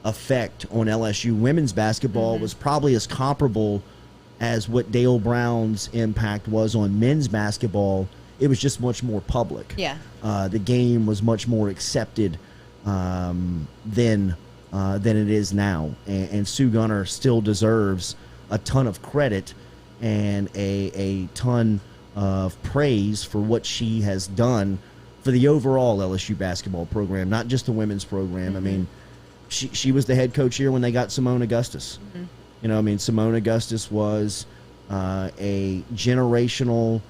effect on LSU women's basketball was probably as comparable as what Dale Brown's impact was on men's basketball. It was just much more public. Yeah. The game was much more accepted than it is now. And Sue Gunner still deserves a ton of credit and a ton of praise for what she has done for the overall LSU basketball program, not just the women's program. I mean, she was the head coach here when they got Simone Augustus. Simone Augustus was a generational,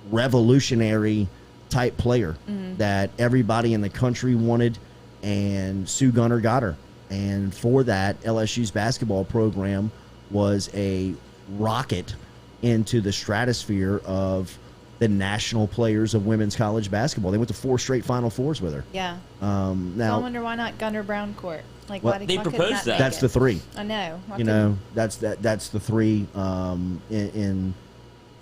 revolutionary type player that everybody in the country wanted, and Sue Gunner got her. And for that, LSU's basketball program was a rocket into the stratosphere of the national players of women's college basketball. They went to 4 straight Final Fours with her. Yeah. Now, I wonder why not Gunner Brown Court. Like, well, why they why couldn't proposed that. that's the 3. I know. That's the 3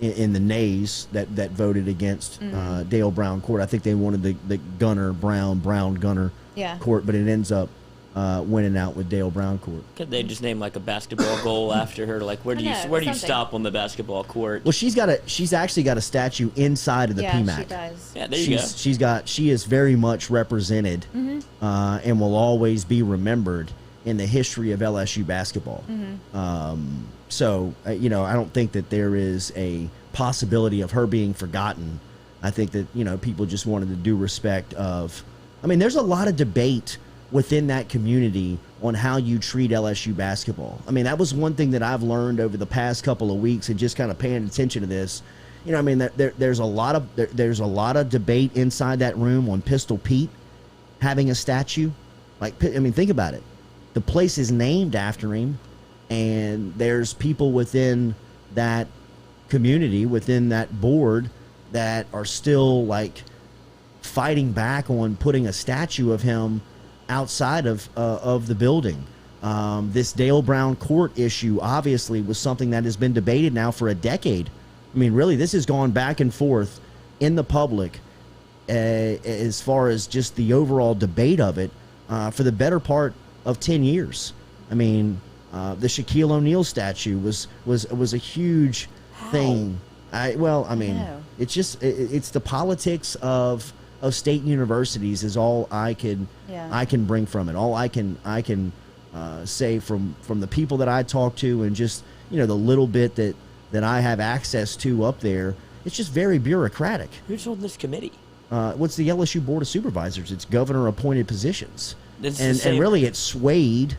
in the nays that voted against Dale Brown Court. I think they wanted the Gunner Brown Gunner Court, but it ends up winning out with Dale Brown Court. Could they just name like a basketball goal after her? Like, where do you stop on the basketball court? Well, she's actually got a statue inside of the PMAC. She does. Yeah, there you go. She is very much represented and will always be remembered in the history of LSU basketball. So I don't think that there is a possibility of her being forgotten. I think that people just wanted the due respect of. I mean, there's a lot of debate within that community on how you treat LSU basketball. I mean, that was one thing that I've learned over the past couple of weeks and just kind of paying attention to this. There's a lot of debate inside that room on Pistol Pete having a statue. Think about it. The place is named after him, and there's people within that community, within that board, that are still fighting back on putting a statue of him outside of the building. This Dale Brown Court issue obviously was something that has been debated now for a decade. I mean, really, this has gone back and forth in the public as far as just the overall debate of it for the better part of 10 years. I mean, the Shaquille O'Neal statue was a huge thing. It's the politics of state universities is all I can bring from it. All I can say from the people that I talk to, and just the little bit that I have access to up there. It's just very bureaucratic. Who's on this committee? What's the LSU Board of Supervisors? It's governor appointed positions, and really it's swayed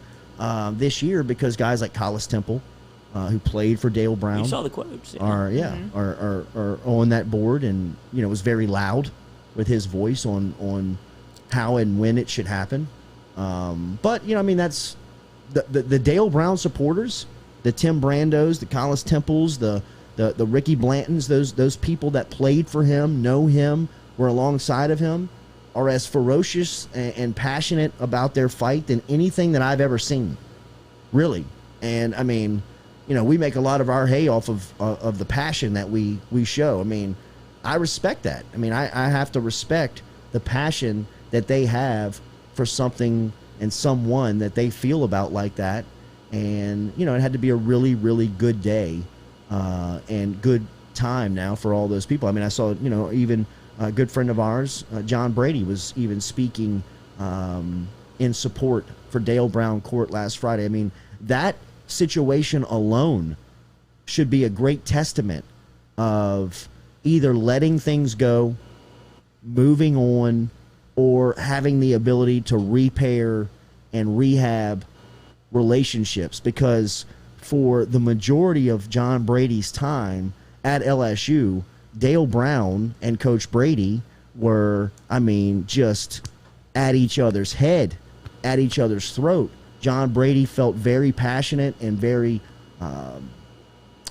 this year because guys like Collis Temple, who played for Dale Brown, you saw the quotes, are on that board, and was very loud with his voice on how and when it should happen. But that's the Dale Brown supporters, the Tim Brandos, the Collis Temples, the Ricky Blantons, those people that played for him, know him, were alongside of him, are as ferocious and passionate about their fight than anything that I've ever seen, really. And we make a lot of our hay off of the passion that we show. I mean, I respect that. I mean, I have to respect the passion that they have for something and someone that they feel about like that. And, it had to be a really, really good day and good time now for all those people. I mean, I saw, even a good friend of ours, John Brady, was even speaking in support for Dale Brown Court last Friday. I mean, that situation alone should be a great testament of either letting things go, moving on, or having the ability to repair and rehab relationships. Because for the majority of John Brady's time at LSU, Dale Brown and Coach Brady were, just at each other's head, at each other's throat. John Brady felt very passionate and very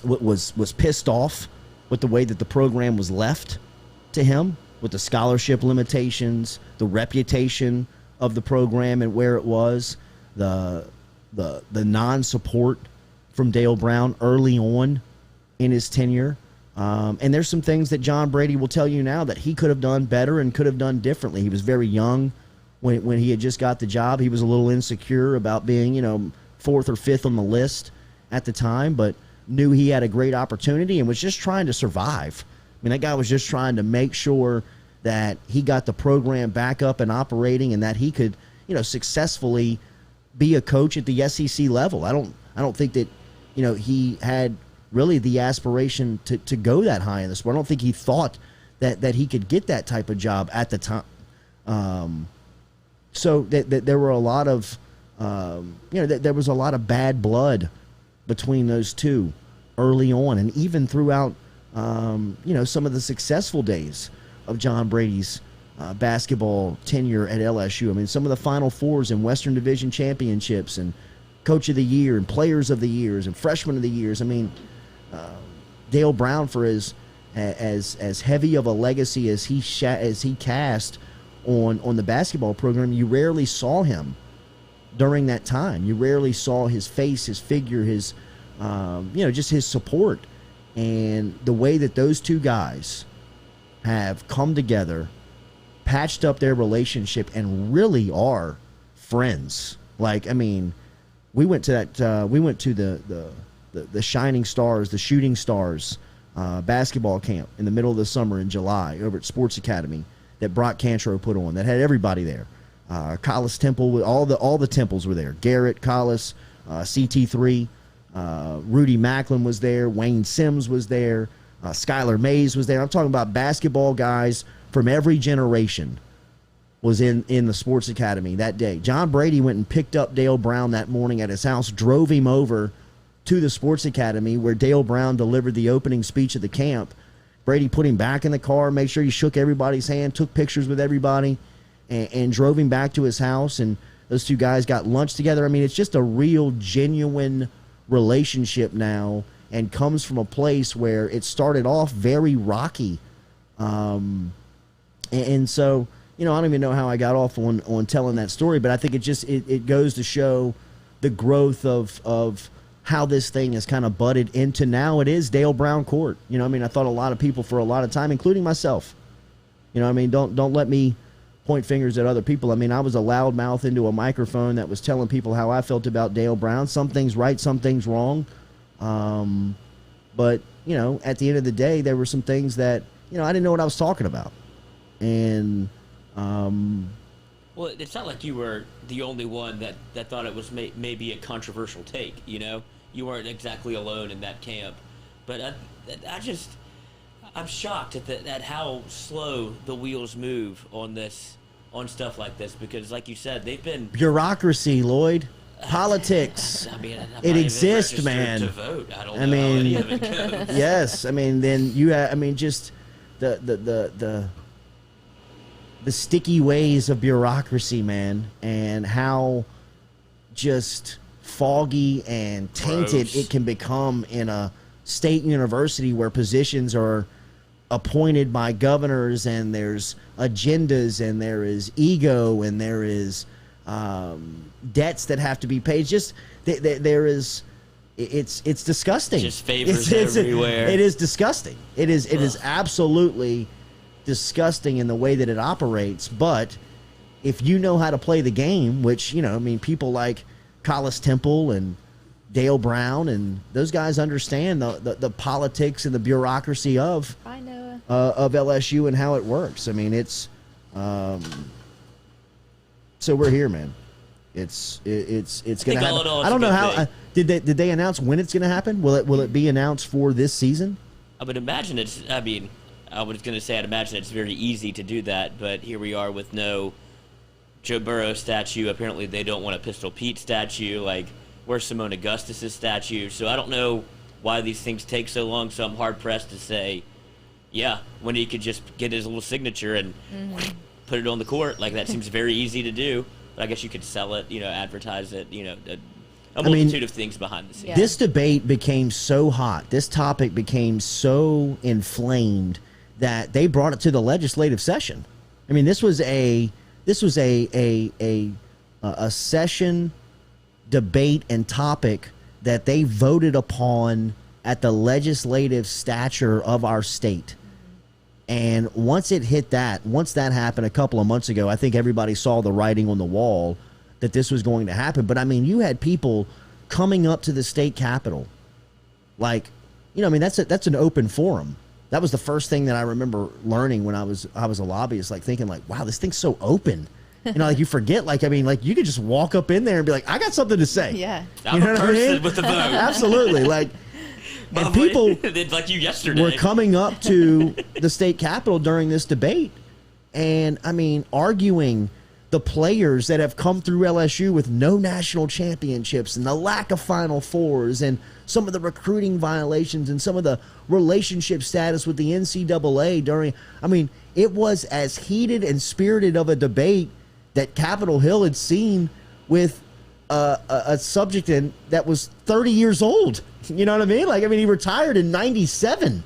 was pissed off with the way that the program was left to him, with the scholarship limitations, the reputation of the program and where it was, the non-support from Dale Brown early on in his tenure. And there's some things that John Brady will tell you now that he could have done better and could have done differently. He was very young when he had just got the job. He was a little insecure about being, you know, 4th or 5th on the list at the time, but knew he had a great opportunity and was just trying to survive. I mean, that guy was just trying to make sure that he got the program back up and operating and that he could, you know, successfully be a coach at the SEC level. I don't think that, you know, he had really the aspiration to go that high in the sport. I don't think he thought that he could get that type of job at the time. So that there were a lot of, you know, there was a lot of bad blood between those two early on, and even throughout, you know, some of the successful days of John Brady's basketball tenure at LSU. I mean, some of the Final Fours and Western Division championships and Coach of the Year and Players of the Years and Freshman of the Years. I mean, Dale Brown, for as heavy of a legacy as he cast on the basketball program, you rarely saw him during that time. You rarely saw his face, his figure, his you know, just his support. And the way that those two guys have come together, patched up their relationship, and really are friends. Like, I mean, we went to that. We went to the Shining Stars, the Shooting Stars basketball camp in the middle of the summer in July over at Sports Academy that Brock Cantro put on. That had everybody there. Collis Temple, all the Temples were there. Garrett, Collis, CT3, Rudy Macklin was there. Wayne Sims was there. Skylar Mays was there. I'm talking about basketball guys from every generation was in the Sports Academy that day. John Brady went and picked up Dale Brown that morning at his house, drove him over to the Sports Academy where Dale Brown delivered the opening speech of the camp. Brady put him back in the car, made sure he shook everybody's hand, took pictures with everybody, and drove him back to his house. And those two guys got lunch together. I mean, it's just a real, genuine relationship now, and comes from a place where it started off very rocky. And so, you know, I don't even know how I got off on telling that story, but I think it goes to show the growth of how this thing has kind of budded into now it is Dale Brown Court. You know, I mean, I thought a lot of people for a lot of time, including myself, you know, I mean, don't let me point fingers at other people. I mean, I was a loudmouth into a microphone that was telling people how I felt about Dale Brown. Some things right, some things wrong. But, you know, at the end of the day, there were some things that, you know, I didn't know what I was talking about. And, well, it's not like you were the only one that thought it was maybe a controversial take, you know? You weren't exactly alone in that camp. But I'm shocked at how slow the wheels move on stuff like this, because like you said, they've been bureaucracy, Lloyd. Politics. I mean, it exists, man. To vote. I don't know how any of it goes. Yes, I mean, then I mean, just the sticky ways of bureaucracy, man, and how just foggy and tainted Gross. It can become in a state university where positions are appointed by governors, and there's agendas, and there is ego, and there is debts that have to be paid. Just there is, it's disgusting. Just favors everywhere. It is disgusting. It is absolutely disgusting in the way that it operates. But if you know how to play the game, which, you know, I mean, people like Collis Temple and Dale Brown and those guys understand the politics and the bureaucracy of LSU and how it works. I mean, it's so we're here, man. It's gonna happen. I don't know how. Did they announce when it's gonna happen? Will it be announced for this season? I would imagine it's. I mean, I was gonna say I'd imagine it's very easy to do that, but here we are with no Joe Burrow statue. Apparently, they don't want a Pistol Pete statue. Like, where's Simone Augustus's statue? So I don't know why these things take so long. So I'm hard pressed to say, yeah, when he could just get his little signature and put it on the court. Like, that seems very easy to do. But I guess you could sell it, you know, advertise it, you know, a multitude of things behind the scenes. Yeah. This debate became so hot. This topic became so inflamed that they brought it to the legislative session. I mean, this was a session debate and topic that they voted upon at the legislative stature of our state. And once that happened a couple of months ago, I think everybody saw the writing on the wall that this was going to happen. But I mean, you had people coming up to the state capitol, like, that's an open forum. That was the first thing that I remember learning when I was a lobbyist, like thinking like, wow, this thing's so open. Like you forget, you could just walk up in there and be like, I got something to say. Yeah. I'm a person with the vote. Absolutely. And people like you yesterday were coming up to the state capitol during this debate and, arguing the players that have come through LSU with no national championships and the lack of Final Fours and some of the recruiting violations and some of the relationship status with the NCAA it was as heated and spirited of a debate that Capitol Hill had seen with a subject that was 30 years old. You know what I mean? He retired in 97.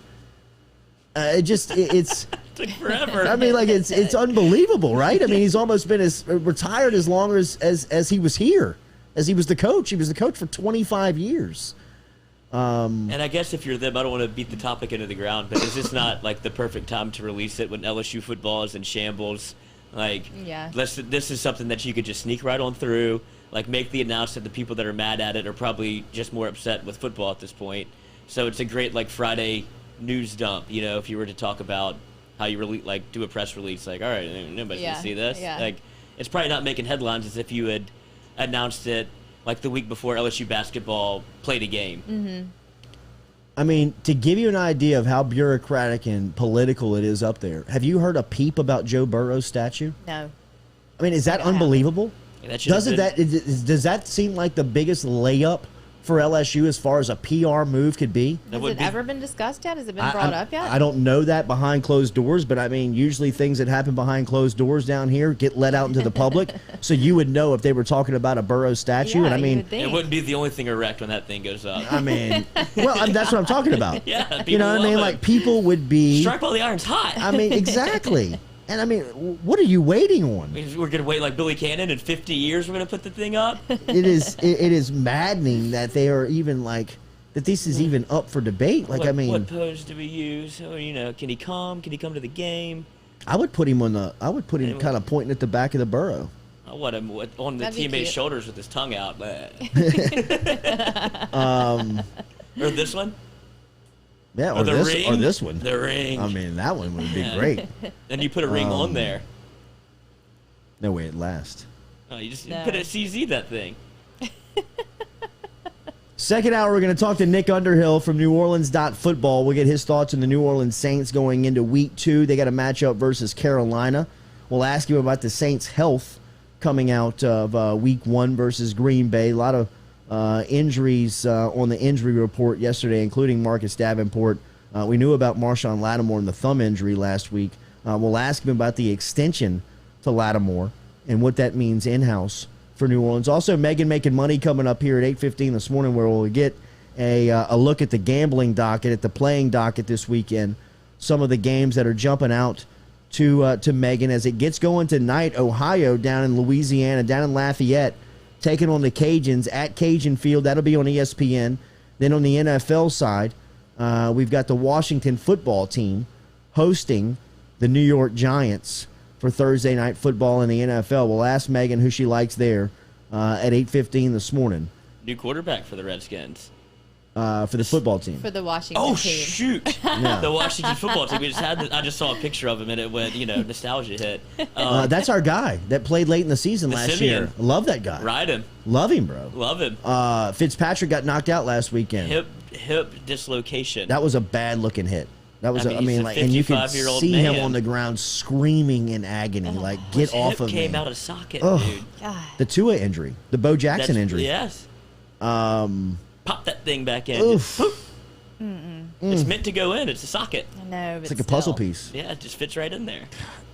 It's took forever. It's unbelievable, right? He's almost been retired as long as he was here, as he was the coach. He was the coach for 25 years. And I guess if you're them, I don't want to beat the topic into the ground, but is this not the perfect time to release it when LSU football is in shambles? This is something that you could just sneak right on through. Make the announcement. The people that are mad at it are probably just more upset with football at this point. So it's a great Friday news dump. If you were to talk about how you really do a press release, all right, nobody's gonna see this. Yeah. It's probably not making headlines as if you had announced it the week before LSU basketball played a game. Mm-hmm. To give you an idea of how bureaucratic and political it is up there, have you heard a peep about Joe Burrow's statue? No. Is that unbelievable? Yeah, does that seem like the biggest layup for LSU as far as a PR move could be? Has it ever been discussed yet? Has it been brought up yet? I don't know that behind closed doors, but usually things that happen behind closed doors down here get let out into the public. So you would know if they were talking about a Burrow statue. Yeah, it wouldn't be the only thing erect when that thing goes up. That's what I'm talking about. Yeah, you know what it. People would be strike while the iron's hot. Exactly. And what are you waiting on? We're gonna wait like Billy Cannon in 50 years. We're gonna put the thing up. It is maddening that they are even that this is even up for debate. What pose do we use? Can he come? Can he come to the game? I would put him kind of pointing at the back of the burrow. On the teammate's shoulders with his tongue out. Or this one. Yeah, or this one. The ring. That one would be great. Then you put a ring on there. No way it lasts. Oh, you just put a CZ that thing. Second hour, we're going to talk to Nick Underhill from New Orleans Football. We'll get his thoughts on the New Orleans Saints going into Week 2. They got a matchup versus Carolina. We'll ask you about the Saints' health coming out of Week 1 versus Green Bay. A lot of injuries on the injury report yesterday, including Marcus Davenport. We knew about Marshawn Lattimore and the thumb injury last week. We'll ask him about the extension to Lattimore and what that means in-house for New Orleans. Also, Megan making money coming up here at 8:15 this morning, where we'll get a look at the gambling docket, at the playing docket this weekend. Some of the games that are jumping out to Megan as it gets going tonight. Ohio down in Louisiana, down in Lafayette, taking on the Cajuns at Cajun Field. That'll be on ESPN. Then on the NFL side, we've got the Washington football team hosting the New York Giants for Thursday night football in the NFL. We'll ask Megan who she likes there at 8:15 this morning. New quarterback for the Redskins. For the football team. For the Washington team. Shoot. Yeah. The Washington football team. I just saw a picture of him and it went, nostalgia hit. That's our guy that played late in the season last year. Love that guy. Ride him. Love him, bro. Love him. Fitzpatrick got knocked out last weekend. Hip dislocation. That was a bad looking hit. That was, and you could see him on the ground screaming in agony, get off of me. Came out of socket, dude. God. The Tua injury, the Bo Jackson injury. Yes. Pop that thing back in. Oof. It's meant to go in. It's a socket. I know, but it's like a puzzle piece. Yeah, it just fits right in there.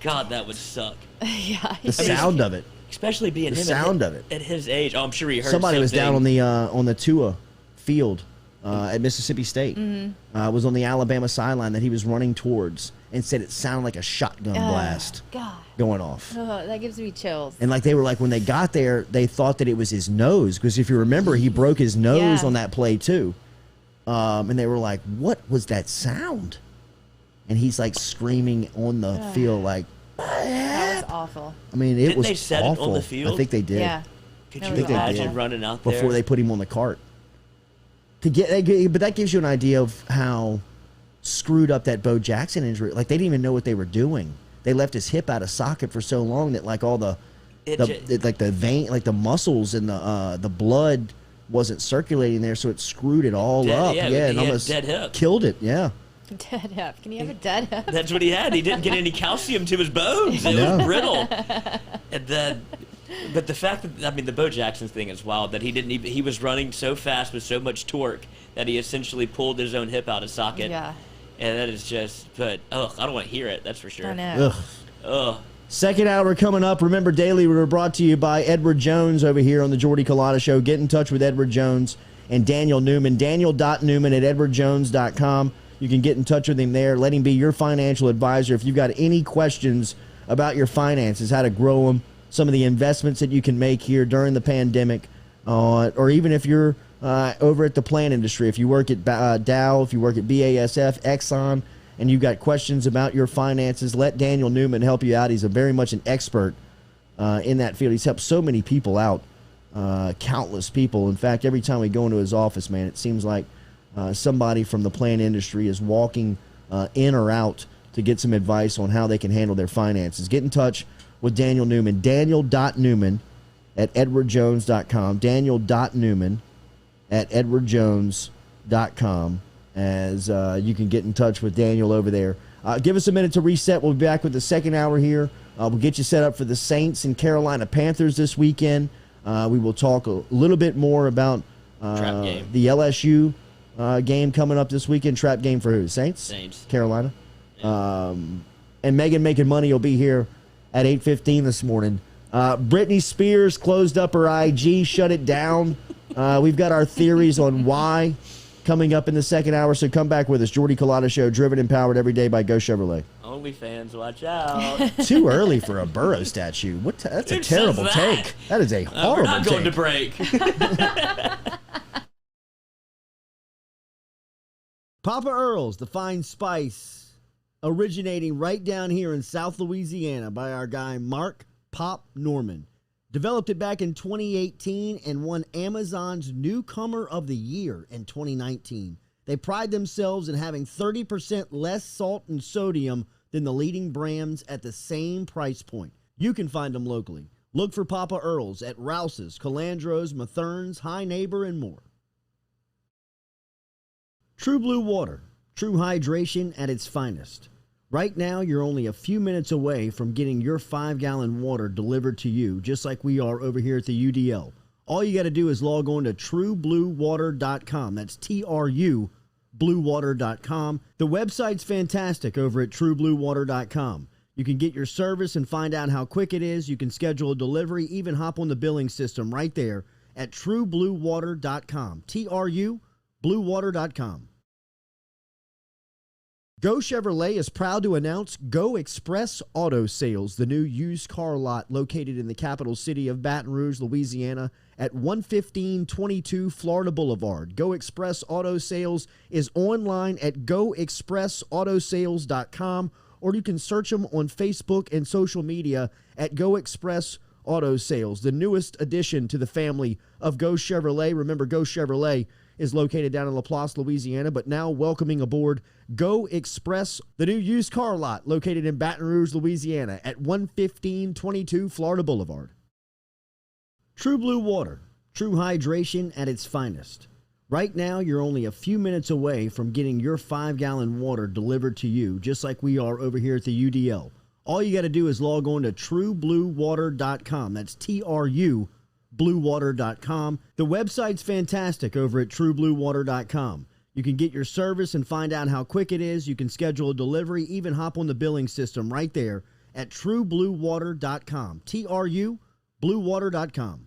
God, that would suck. Yeah. The sound of it. Especially being the him sound of it at his age. Oh, I'm sure he heard somebody something. Was down on the Tua field at Mississippi State. Was on the Alabama sideline that he was running towards and said it sounded like a shotgun blast going off. Oh, that gives me chills. And they were when they got there, they thought that it was his nose, because if you remember, he broke his nose on that play too. And they were like, "What was that sound?" and he's like screaming on the field like, That was awful. I mean, it Didn't was they set it awful. on the field? I think they did. Yeah. Could That you was imagine awful. running out there? Before they put him on the cart. But that gives you an idea of how screwed up that Bo Jackson injury. Like, they didn't even know what they were doing. They left his hip out of socket for so long that like all the vein, like the muscles and the blood wasn't circulating there, so it screwed it all up. Yeah, and he had almost dead hip. killed it. Yeah. Dead hip. Can you have a dead hip? That's what he had. He didn't get any calcium to his bones. It No. was brittle. And then, but the fact that, I mean, the Bo Jackson thing is wild. That he was running so fast with so much torque that he essentially pulled his own hip out of socket. Yeah. And that is just, but I don't want to hear it. That's for sure. I know. Ugh. Ugh. Second hour coming up. Remember, daily we're brought to you by Edward Jones over here on the Jordy Culotta Show. Get in touch with Edward Jones and Daniel Newman. Daniel.Newman@edwardjones.com. You can get in touch with him there. Let him be your financial advisor. If you've got any questions about your finances, how to grow them, some of the investments that you can make here during the pandemic, or even if you're over at the plant industry, if you work at Dow, if you work at BASF, Exxon, and you've got questions about your finances, let Daniel Newman help you out. He's very much an expert in that field. He's helped so many people out, countless people. In fact, every time we go into his office, man, it seems like somebody from the plant industry is walking in or out to get some advice on how they can handle their finances. Get in touch with Daniel Newman. Daniel.Newman@edwardjones.com. Daniel.Newman@edwardjones.com. As you can get in touch with Daniel over there. Give us a minute to reset. We'll be back with the second hour here. We'll get you set up for the Saints and Carolina Panthers this weekend. We will talk a little bit more about Trap game. the LSU game coming up this weekend. Trap game for who? Saints? Saints. Carolina. And Megan Making Money will be here at 8:15 this morning. Britney Spears closed up her IG, shut it down. We've got our theories on why coming up in the second hour, so come back with us. Jordy Culotta Show, driven and powered every day by Go Chevrolet. OnlyFans, watch out. Too early for a Burrow statue. That's a Who terrible says that? take. That is a horrible We're not going take. to break. Papa Earl's, the fine spice, originating right down here in South Louisiana by our guy Mark Pop Norman. Developed it back in 2018 and won Amazon's Newcomer of the Year in 2019. They pride themselves in having 30% less salt and sodium than the leading brands at the same price point. You can find them locally. Look for Papa Earl's at Rouse's, Calandro's, Mathern's, High Neighbor, and more. True Blue Water, true hydration at its finest. Right now, you're only a few minutes away from getting your 5-gallon water delivered to you, just like we are over here at the UDL. All you got to do is log on to truebluewater.com. That's TRU, bluewater.com. The website's fantastic over at truebluewater.com. You can get your service and find out how quick it is. You can schedule a delivery, even hop on the billing system right there at truebluewater.com. TRU, bluewater.com. Go Chevrolet is proud to announce Go Express Auto Sales, the new used car lot located in the capital city of Baton Rouge, Louisiana at 11522 Florida Boulevard. Go Express Auto Sales is online at goexpressautosales.com, or you can search them on Facebook and social media at Go Express Auto Sales, the newest addition to the family of Go Chevrolet. Remember, Go Chevrolet is located down in LaPlace, Louisiana, but now welcoming aboard Go Express, the new used car lot located in Baton Rouge, Louisiana at 11522 Florida Boulevard. True Blue Water, true hydration at its finest. Right now, you're only a few minutes away from getting your 5-gallon water delivered to you, just like we are over here at the UDL. All you got to do is log on to truebluewater.com. That's TRU, bluewater.com. The website's fantastic over at truebluewater.com. You can get your service and find out how quick it is. You can schedule a delivery, even hop on the billing system right there at truebluewater.com. TRU, bluewater.com.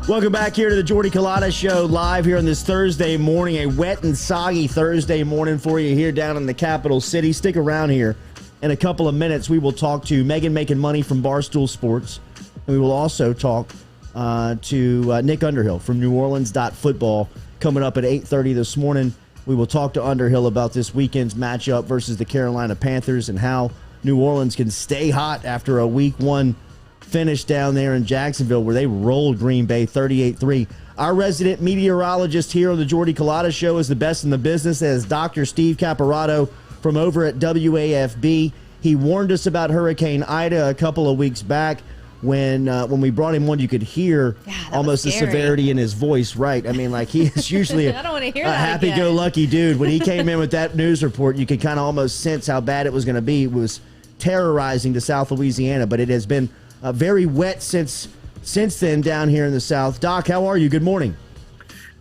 Welcome back here to the Jordy Culotta Show, live here on this Thursday morning, a wet and soggy Thursday morning for you here down in the capital city. Stick around here. In a couple of minutes, we will talk to Megan Making Money from Barstool Sports, and we will also talk to Nick Underhill from New Orleans.football coming up at 8:30 this morning. We will talk to Underhill about this weekend's matchup versus the Carolina Panthers and how New Orleans can stay hot after a Week 1 finish down there in Jacksonville where they rolled Green Bay 38-3. Our resident meteorologist here on the Jordy Culotta Show is the best in the business, as Dr. Steve Caparato from over at WAFB. He warned us about Hurricane Ida a couple of weeks back. When we brought him on, you could hear almost the severity in his voice, right? I mean, like, he is usually I don't want to hear a that happy-go-lucky dude. When he came in with that news report, you could kind of almost sense how bad it was going to be. It was terrorizing to South Louisiana, but it has been very wet since then down here in the South. Doc, how are you? Good morning.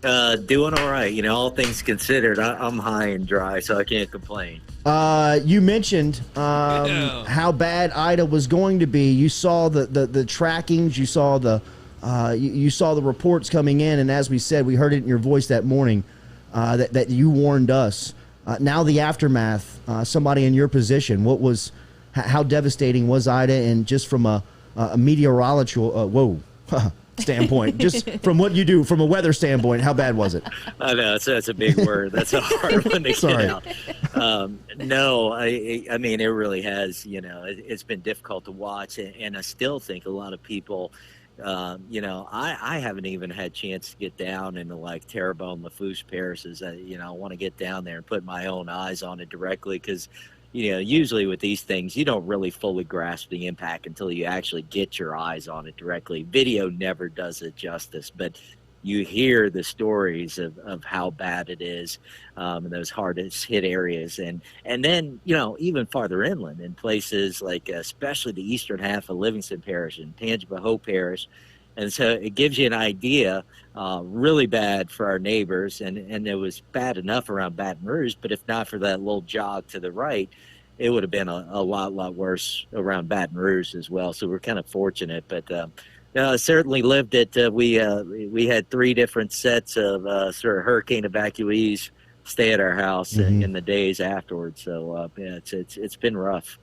Doing all right. You know, all things considered, I'm high and dry, so I can't complain. You mentioned how bad Ida was going to be. You saw the trackings. You saw you saw the reports coming in, and as we said, we heard it in your voice that morning that you warned us. Now the aftermath. Somebody in your position. How devastating was Ida? And just from a meteorological standpoint, just from what you do from a weather standpoint, how bad was it? I know that's a big word. That's a hard one to Sorry. get out. No, I mean, it really has. You know, it's been difficult to watch, and I still think a lot of people. You know, I haven't even had a chance to get down into like Terrebonne, Lafourche parishes. You know, I want to get down there and put my own eyes on it directly because. You know, usually with these things, you don't really fully grasp the impact until you actually get your eyes on it directly. Video never does it justice, but you hear the stories of how bad it is in those hardest hit areas. And then, you know, even farther inland in places like especially the eastern half of Livingston Parish and Tangipahoa Parish. And so it gives you an idea, really bad for our neighbors. And it was bad enough around Baton Rouge, but if not for that little jog to the right, it would have been a lot worse around Baton Rouge as well. So we're kind of fortunate. But I certainly lived it. We had 3 different sets of sort of hurricane evacuees stay at our house in the days afterwards. So, yeah, it's been rough.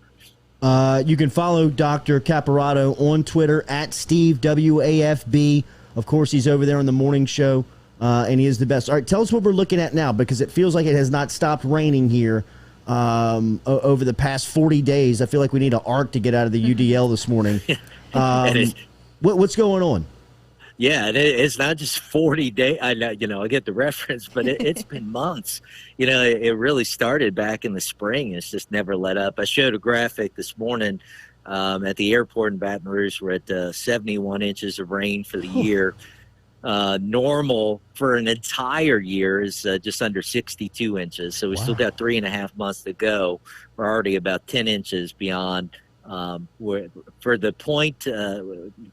You can follow Dr. Caparato on Twitter at SteveWAFB. Of course, he's over there on the morning show, and he is the best. All right, tell us what we're looking at now, because it feels like it has not stopped raining here over the past 40 days. I feel like we need an arc to get out of the UDL this morning. What's going on? Yeah, it's not just 40 days. I get the reference, but it's been months. You know, it really started back in the spring. It's just never let up. I showed a graphic this morning at the airport in Baton Rouge. We're at 71 inches of rain for the year. Normal for an entire year is just under 62 inches. So we still got 3.5 months to go. We're already about 10 inches beyond. For the point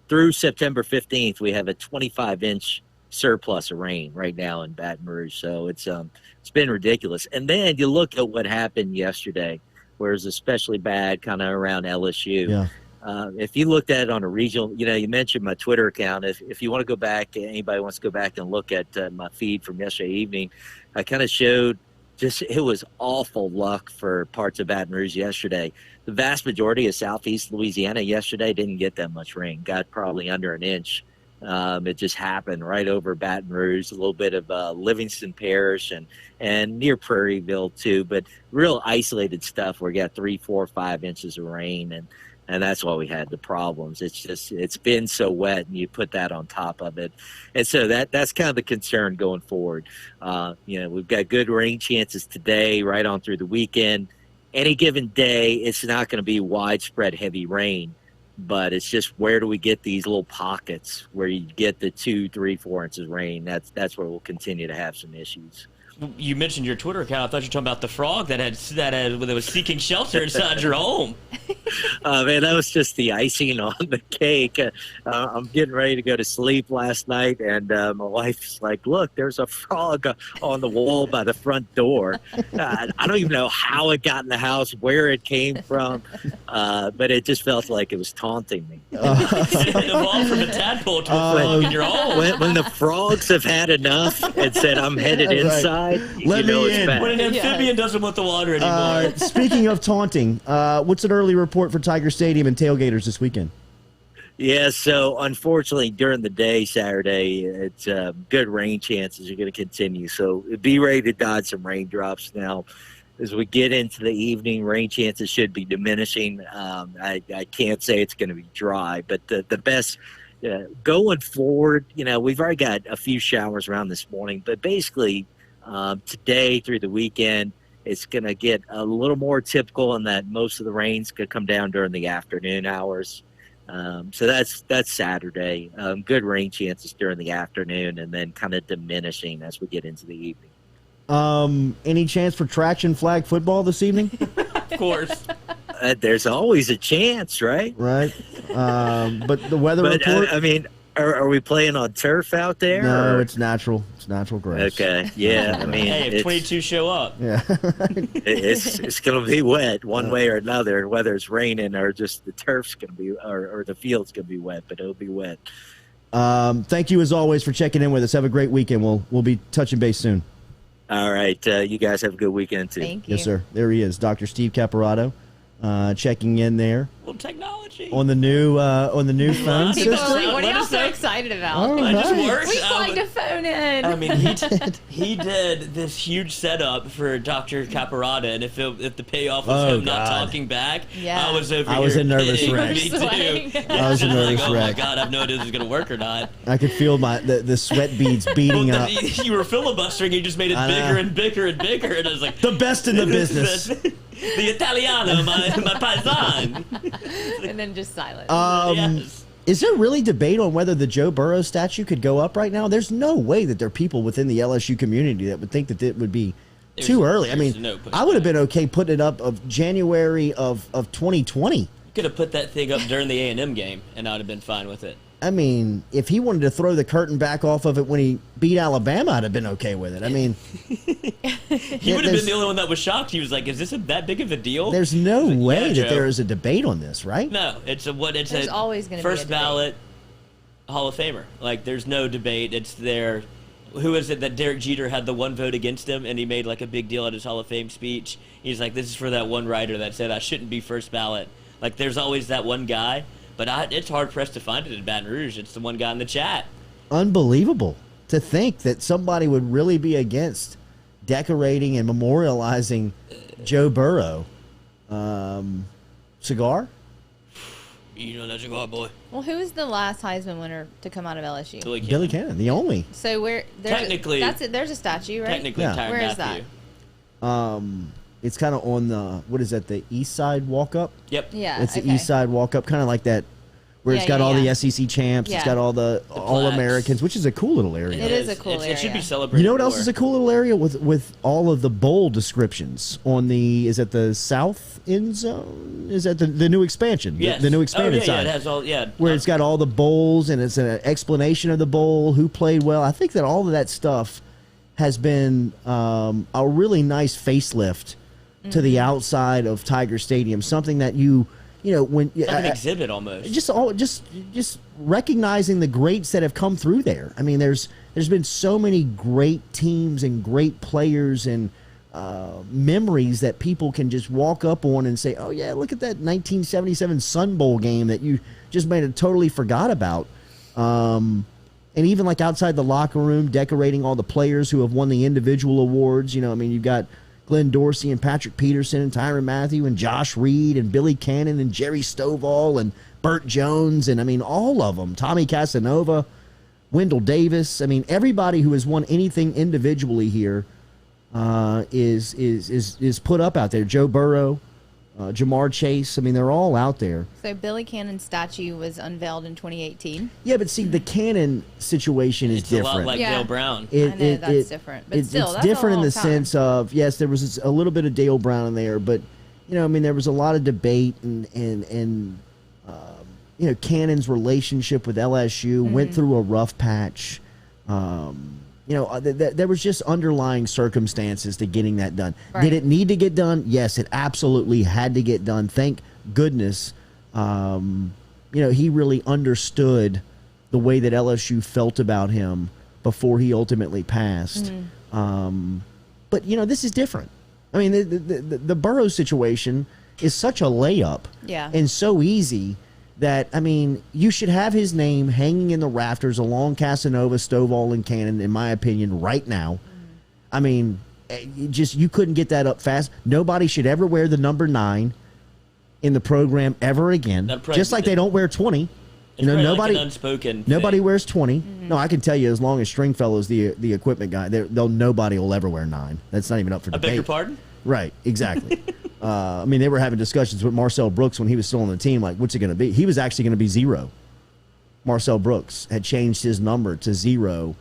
through September 15th, we have a 25-inch surplus of rain right now in Baton Rouge. So it's been ridiculous. And then you look at what happened yesterday, where it's especially bad kind of around LSU. Yeah. If you looked at it on a regional, you mentioned my Twitter account. If you want to go back, anybody wants to go back and look at my feed from yesterday evening, I kind of showed it was awful luck for parts of Baton Rouge yesterday. The vast majority of southeast Louisiana yesterday didn't get that much rain, got probably under an inch. It just happened right over Baton Rouge, a little bit of Livingston Parish and near Prairieville too, but real isolated stuff where we got 3, 4, 5 inches of rain, and that's why we had the problems. It's been so wet, and you put that on top of it. And so that's kind of the concern going forward. We've got good rain chances today, right on through the weekend. Any given day, it's not going to be widespread heavy rain, but it's just where do we get these little pockets where you get the 2, 3, 4 inches of rain? That's where we'll continue to have some issues. You mentioned your Twitter account. I thought you were talking about the frog that was seeking shelter inside your home. Man, that was just the icing on the cake. I'm getting ready to go to sleep last night, and my wife's like, "Look, there's a frog on the wall by the front door." I don't even know how it got in the house, where it came from, but it just felt like it was taunting me. It evolved from a tadpole to a frog in your home. When the frogs have had enough and said, "I'm headed inside," Let you know me it's in. bad. When an amphibian doesn't want the water anymore. Speaking of taunting, what's an early report for Tiger Stadium and tailgaters this weekend? Yeah, so unfortunately during the day Saturday, it's good rain chances are going to continue. So be ready to dodge some raindrops now. As we get into the evening, rain chances should be diminishing. I can't say it's going to be dry, but the best going forward, we've already got a few showers around this morning, but basically today through the weekend, it's going to get a little more typical in that most of the rain's going to come down during the afternoon hours. So that's Saturday. Good rain chances during the afternoon and then kind of diminishing as we get into the evening. Any chance for traction flag football this evening? Of course. There's always a chance, right? Right. But the weather report? I mean, are we playing on turf out there? No, or? it's natural. It's natural grass. Okay, yeah. I mean, Hey, if 22 show up. Yeah. it's going to be wet one way or another, whether it's raining or just the turf's going to be, or the field's going to be wet, but it'll be wet. Thank you as always for checking in with us. Have a great weekend. We'll be touching base soon. All right, you guys have a good weekend too. Thank you. Yes, sir. There he is, Dr. Steve Caparato, checking in there Well, technology. on the new phone People People system. are like, what are Let y'all us so know. excited about? Oh, I just nice. worked. We plugged a phone in. I mean, he did this huge setup for Dr. Caparata, and if the payoff was Oh, him not God. talking back, Yeah. I was over I was here. a nervous Me wreck. too. Sweating. I was a nervous like, oh my wreck. God, I have no idea if this is gonna work or not. I could feel the sweat beads beating Well, up. you were filibustering, you just made it I know. bigger and bigger and bigger, and I was like, The best in the business. the Italiano, my paisan. And then just silence. Yes. Is there really debate on whether the Joe Burrow statue could go up right now? There's no way that there are people within the LSU community that would think that it would be too early. I there's mean, no pushback. I would have been okay putting it up of January of 2020. Could have put that thing up during the A&M game, and I'd have been fine with it. I mean, if he wanted to throw the curtain back off of it when he beat Alabama, I'd have been okay with it. I mean, He would have been the only one that was shocked. He was like, "Is this that big of a deal?" there's no Like, way yeah, that Joe. there is a debate on this, right? No, it's There's always gonna be a first debate. ballot Hall of Famer. Like, there's no debate. It's there. Who is it that Derek Jeter had the one vote against him, and he made like a big deal at his Hall of Fame speech? He's like, "This is for that one writer that said I shouldn't be first ballot." Like, there's always that one guy, but it's hard pressed to find it in Baton Rouge. It's the one guy in the chat. Unbelievable to think that somebody would really be against decorating and memorializing Joe Burrow. Cigar? You know that cigar boy. Well, who was the last Heisman winner to come out of LSU? Billy Cannon, the only. So Technically- there's a statue, right? Technically, Yeah. Tyrann Where is Mathieu. It's kind of on the, what is that, the East Side Walk Up? Yep. Yeah. It's the okay. East Side Walk Up, kind of like that, where it's Yeah, got yeah, all yeah. the SEC champs. It's Yeah. got all the All-Americans, which is a cool little area. It is a cool It should be area. celebrated. You know what else more. is a cool little area with all of the bowl descriptions on the, is it the south end zone? Is that the new expansion? Yes. The new expanded yeah, side. Yeah, it has all. Yeah. Where it's got all the bowls and it's an explanation of the bowl, who played well. I think that all of that stuff has been a really nice facelift to the outside of Tiger Stadium. Something that when It's like an exhibit almost. just recognizing the greats that have come through there. I mean, there's been so many great teams and great players and memories that people can just walk up on and say, "Oh yeah, look at that 1977 Sun Bowl game that you just made it totally forgot about." And even like outside the locker room, decorating all the players who have won the individual awards. I mean, you've got Glenn Dorsey and Patrick Peterson and Tyrann Mathieu and Josh Reed and Billy Cannon and Jerry Stovall and Burt Jones and I mean all of them. Tommy Casanova, Wendell Davis. I mean everybody who has won anything individually here is put up out there. Joe Burrow, Jamar Chase. I mean, they're all out there. So Billy Cannon's statue was unveiled in 2018. Yeah, but see, the Cannon situation is It's different. a lot like Yeah. Dale Brown. I know that's different, but still, it's that's a different in long the time. sense of, yes, there was a little bit of Dale Brown in there, but I mean, there was a lot of debate and Cannon's relationship with LSU went through a rough patch. There was just underlying circumstances to getting that done. Right. Did it need to get done? Yes, it absolutely had to get done. Thank goodness. He really understood the way that LSU felt about him before he ultimately passed. But this is different. I mean, the Burrow situation is such a layup, and so easy that, I mean, you should have his name hanging in the rafters along Casanova, Stovall, and Cannon, in my opinion, right now. I mean, you couldn't get that up fast. Nobody should ever wear the number 9 in the program ever again. Just like they don't wear 20. Nobody like an unspoken nobody thing. wears 20. No, I can tell you, as long as Stringfellow's the equipment guy, nobody will ever wear 9. That's not even up for debate. I beg your pardon? Right, exactly. I mean, they were having discussions with Marcel Brooks when he was still on the team, like, what's it going to be? He was actually going to be 0. Marcel Brooks had changed his number to 0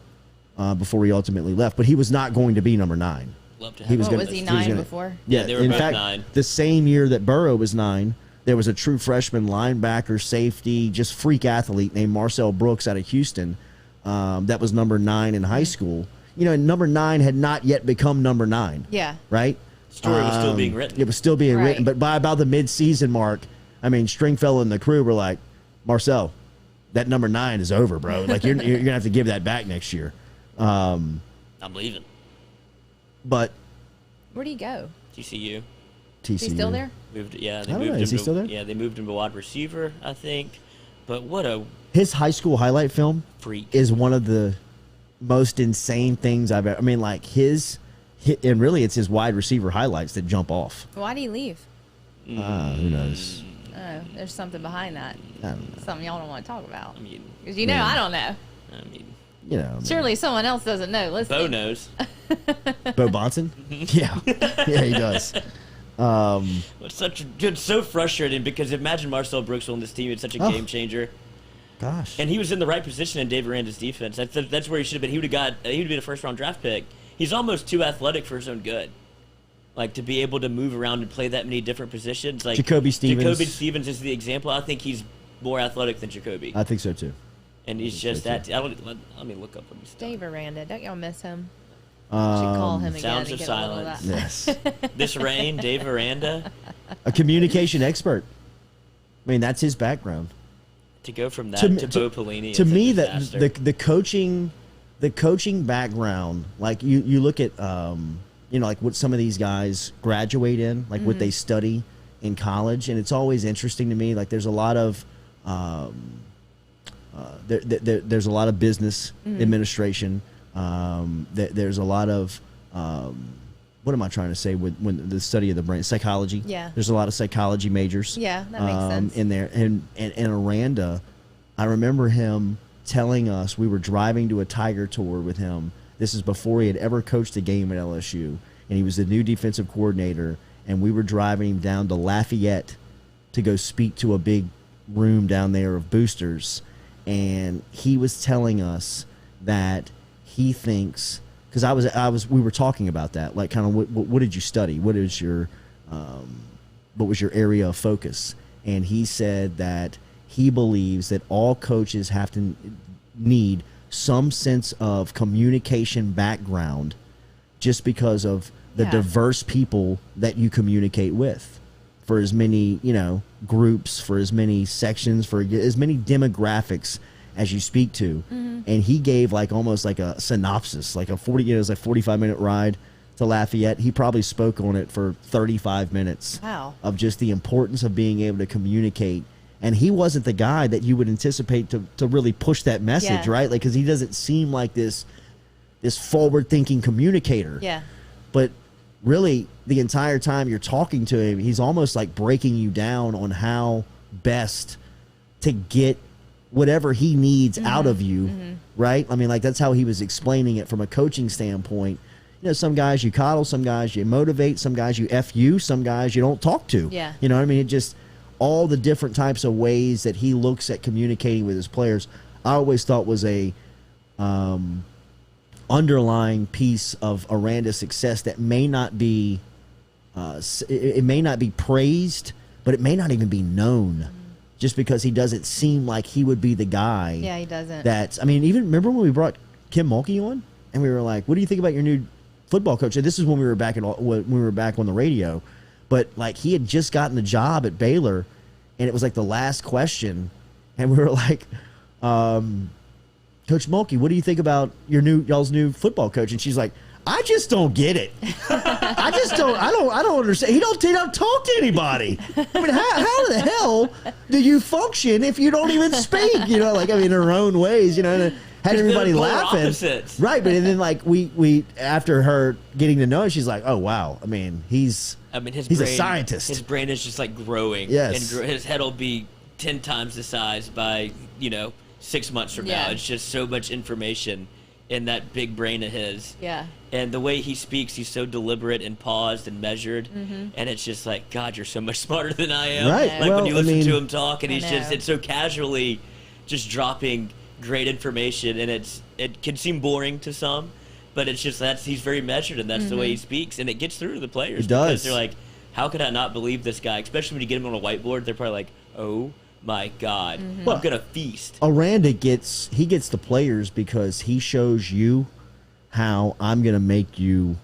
before he ultimately left, but he was not going to be number 9. Love to have Was he 9 before? Yeah, they were in both fact, 9. the same year that Burrow was 9, there was a true freshman linebacker, safety, just freak athlete named Marcel Brooks out of Houston that was number 9 in high school. And number 9 had not yet become number 9. Yeah. Right? Story was still being written. It was still being Right. written, but by about the mid-season mark, I mean, Stringfellow and the crew were like, Marcel, that number 9 is over, bro. Like, you're going to have to give that back next year. I'm leaving. But Where'd he go? TCU. TCU. Is he still there? They I don't moved know. him Is he to, still there? Yeah, they moved him to wide receiver, I think. But what a His high school highlight film freak. is one of the most insane things I've ever. I mean, like and really, it's his wide receiver highlights that jump off. Why'd he leave? Who knows? Oh, there's something behind that. I don't know. Something y'all don't want to talk about. I mean, Because I don't know. Surely someone else doesn't know. Listen. Bo knows. Bo Bonson? Yeah. Yeah, he does. It's so frustrating because imagine Marcel Brooks on this team. It's such a game changer. Gosh. And he was in the right position in Dave Aranda's defense. That's where he should have been. He would have been a first round draft pick. He's almost too athletic for his own good. Like, to be able to move around and play that many different positions. Like Jacoby Stevens. Jacoby Stevens is the example. I think he's more athletic than Jacoby. I think so too. And he's just that. Let me look up what he's done. Dave Aranda. Don't y'all miss him? Should call him again. Sounds and of get a little silence. that. Yes. This rain, Dave Aranda. A communication expert. I mean, that's his background. To go from that To- to Bo Pelini. To is a me, disaster. the coaching background, like you look at like what some of these guys graduate in, like what they study in college, and it's always interesting to me. Like, there's a lot of there's a lot of business administration. There's a lot of what am I trying to say when the study of the brain, psychology. Yeah. There's a lot of psychology majors. Yeah, that makes sense. In there, and Aranda, I remember him telling us, we were driving to a Tiger tour with him. This is before he had ever coached a game at LSU, and he was the new defensive coordinator. And we were driving him down to Lafayette to go speak to a big room down there of boosters, and he was telling us that he thinks, because we were talking about that, like, kind of what did you study? What was your area of focus? And he said that he believes that all coaches have to need some sense of communication background, just because of the diverse people that you communicate with, for as many groups, for as many sections, for as many demographics as you speak to. And he gave almost like a synopsis, like it was a 45-minute ride to Lafayette. He probably spoke on it for 35 minutes. Wow. Of just the importance of being able to communicate. And he wasn't the guy that you would anticipate to really push that message, right? Like, because he doesn't seem like this forward-thinking communicator. Yeah. But really, the entire time you're talking to him, he's almost like breaking you down on how best to get whatever he needs out of you, right? I mean, like, that's how he was explaining it from a coaching standpoint. You know, some guys you coddle, some guys you motivate, some guys you F you, some guys you don't talk to. Yeah. You know what I mean? It just, all the different types of ways that he looks at communicating with his players, I always thought was a underlying piece of Aranda's success that may not be, it may not be praised, but it may not even be known. Just because he doesn't seem like he would be the guy. Yeah, he doesn't. That's, I mean, even remember when we brought Kim Mulkey on, and we were like, "What do you think about your new football coach?" And this is when we were back when we were back on the radio, but like he had just gotten the job at Baylor, and it was like the last question, and we were like, "Coach Mulkey, what do you think about y'all's new football coach?" And she's like, "I just don't get it. I don't understand. He don't talk to anybody. I mean, how the hell do you function if you don't even speak? You know, like, I mean, in her own ways, you know." And had everybody laughing, right? But and then like we after her getting to know him, she's like, "Oh wow, I mean, he's a scientist. His brain is just like growing. Yes, and his head will be 10 times the size by 6 months from now. It's just so much information in that big brain of his. Yeah. And the way he speaks, he's so deliberate and paused and measured, and it's just like, God, you're so much smarter than I am. Right. Like when you listen to him talk, and it's so casually just dropping great information, and it can seem boring to some, but it's just he's very measured, and that's the way he speaks, and it gets through to the players. It does. Because they're like, how could I not believe this guy? Especially when you get him on a whiteboard, they're probably like, oh my God, I'm gonna feast. Aranda gets the players because he shows you how I'm gonna make you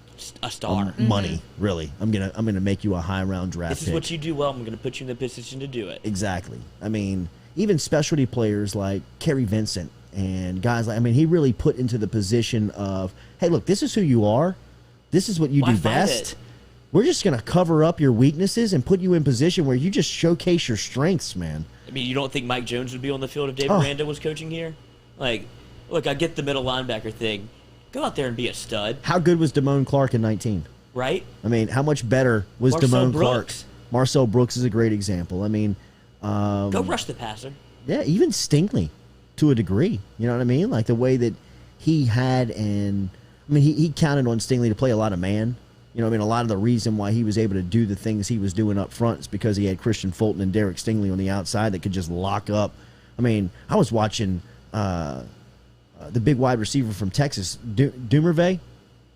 a star, money. Really, I'm gonna make you a high round draft. This is what you do well. I'm gonna put you in the position to do it. Exactly. I mean, even specialty players like Kerry Vincent and guys like, I mean, he really put into the position of, hey, look, this is who you are. This is what you do best. We're just going to cover up your weaknesses and put you in position where you just showcase your strengths, man. I mean, you don't think Mike Jones would be on the field if Dave Aranda was coaching here? Like, look, I get the middle linebacker thing. Go out there and be a stud. How good was Damone Clark in 19? Right? I mean, how much better was Damone Clark? Marcel Brooks is a great example. I mean, go rush the passer. Yeah, even Stingley to a degree. You know what I mean? Like the way that he had, and I mean, he counted on Stingley to play a lot of man. You know what I mean? A lot of the reason why he was able to do the things he was doing up front is because he had Christian Fulton and Derek Stingley on the outside that could just lock up. I mean, I was watching the big wide receiver from Texas, Dumervay,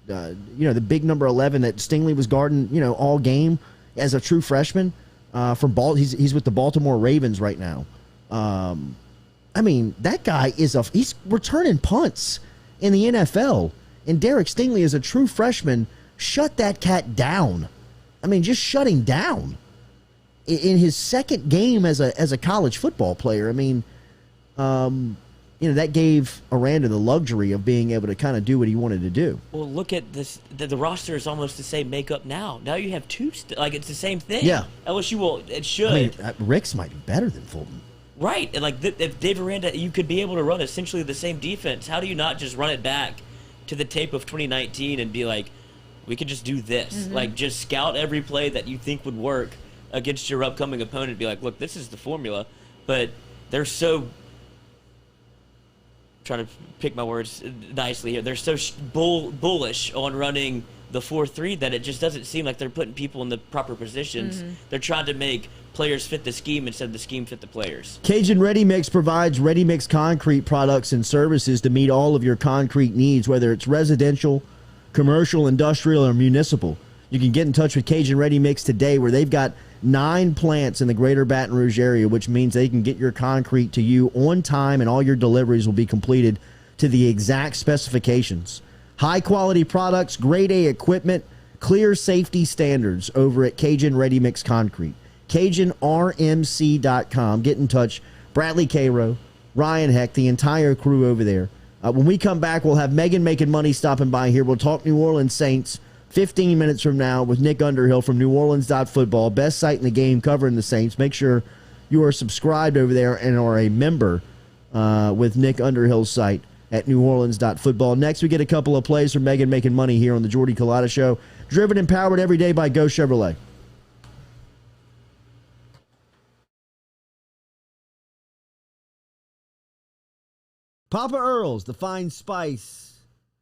the big number 11 that Stingley was guarding, all game as a true freshman. He's with the Baltimore Ravens right now. I mean, that guy he's returning punts in the NFL, and Derek Stingley is a true freshman. Shut that cat down. I mean, just shutting down in his second game as a college football player. I mean, that gave Aranda the luxury of being able to kind of do what he wanted to do. Well, look at this. The roster is almost the same makeup now. Now you have two. It's the same thing. Yeah. LSU it should. I mean, Rick's might be better than Fulton. Right. And if Dave Aranda, you could be able to run essentially the same defense. How do you not just run it back to the tape of 2019 and be like, we could just do this? Like, just scout every play that you think would work against your upcoming opponent. Be like, look, this is the formula. But they're so, trying to pick my words nicely here, they're so bullish on running the 4-3 that it just doesn't seem like they're putting people in the proper positions. They're trying to make players fit the scheme instead of the scheme fit the players. Cajun Ready Mix provides ready mix concrete products and services to meet all of your concrete needs, whether it's residential, commercial, industrial, or municipal. You can get in touch with Cajun Ready Mix today, where they've got 9 plants in the greater Baton Rouge area, which means they can get your concrete to you on time, and all your deliveries will be completed to the exact specifications. High-quality products, grade A equipment, clear safety standards over at Cajun Ready Mix Concrete. CajunRMC.com. Get in touch. Bradley Cairo, Ryan Heck, the entire crew over there. When we come back, we'll have Megan Making Money stopping by here. We'll talk New Orleans Saints 15 minutes from now with Nick Underhill from NewOrleans.football, best site in the game covering the Saints. Make sure you are subscribed over there and are a member with Nick Underhill's site at NewOrleans.football. Next, we get a couple of plays from Megan Making Money here on the Jordy Culotta Show. Driven and powered every day by Go Chevrolet. Papa Earl's, the fine spice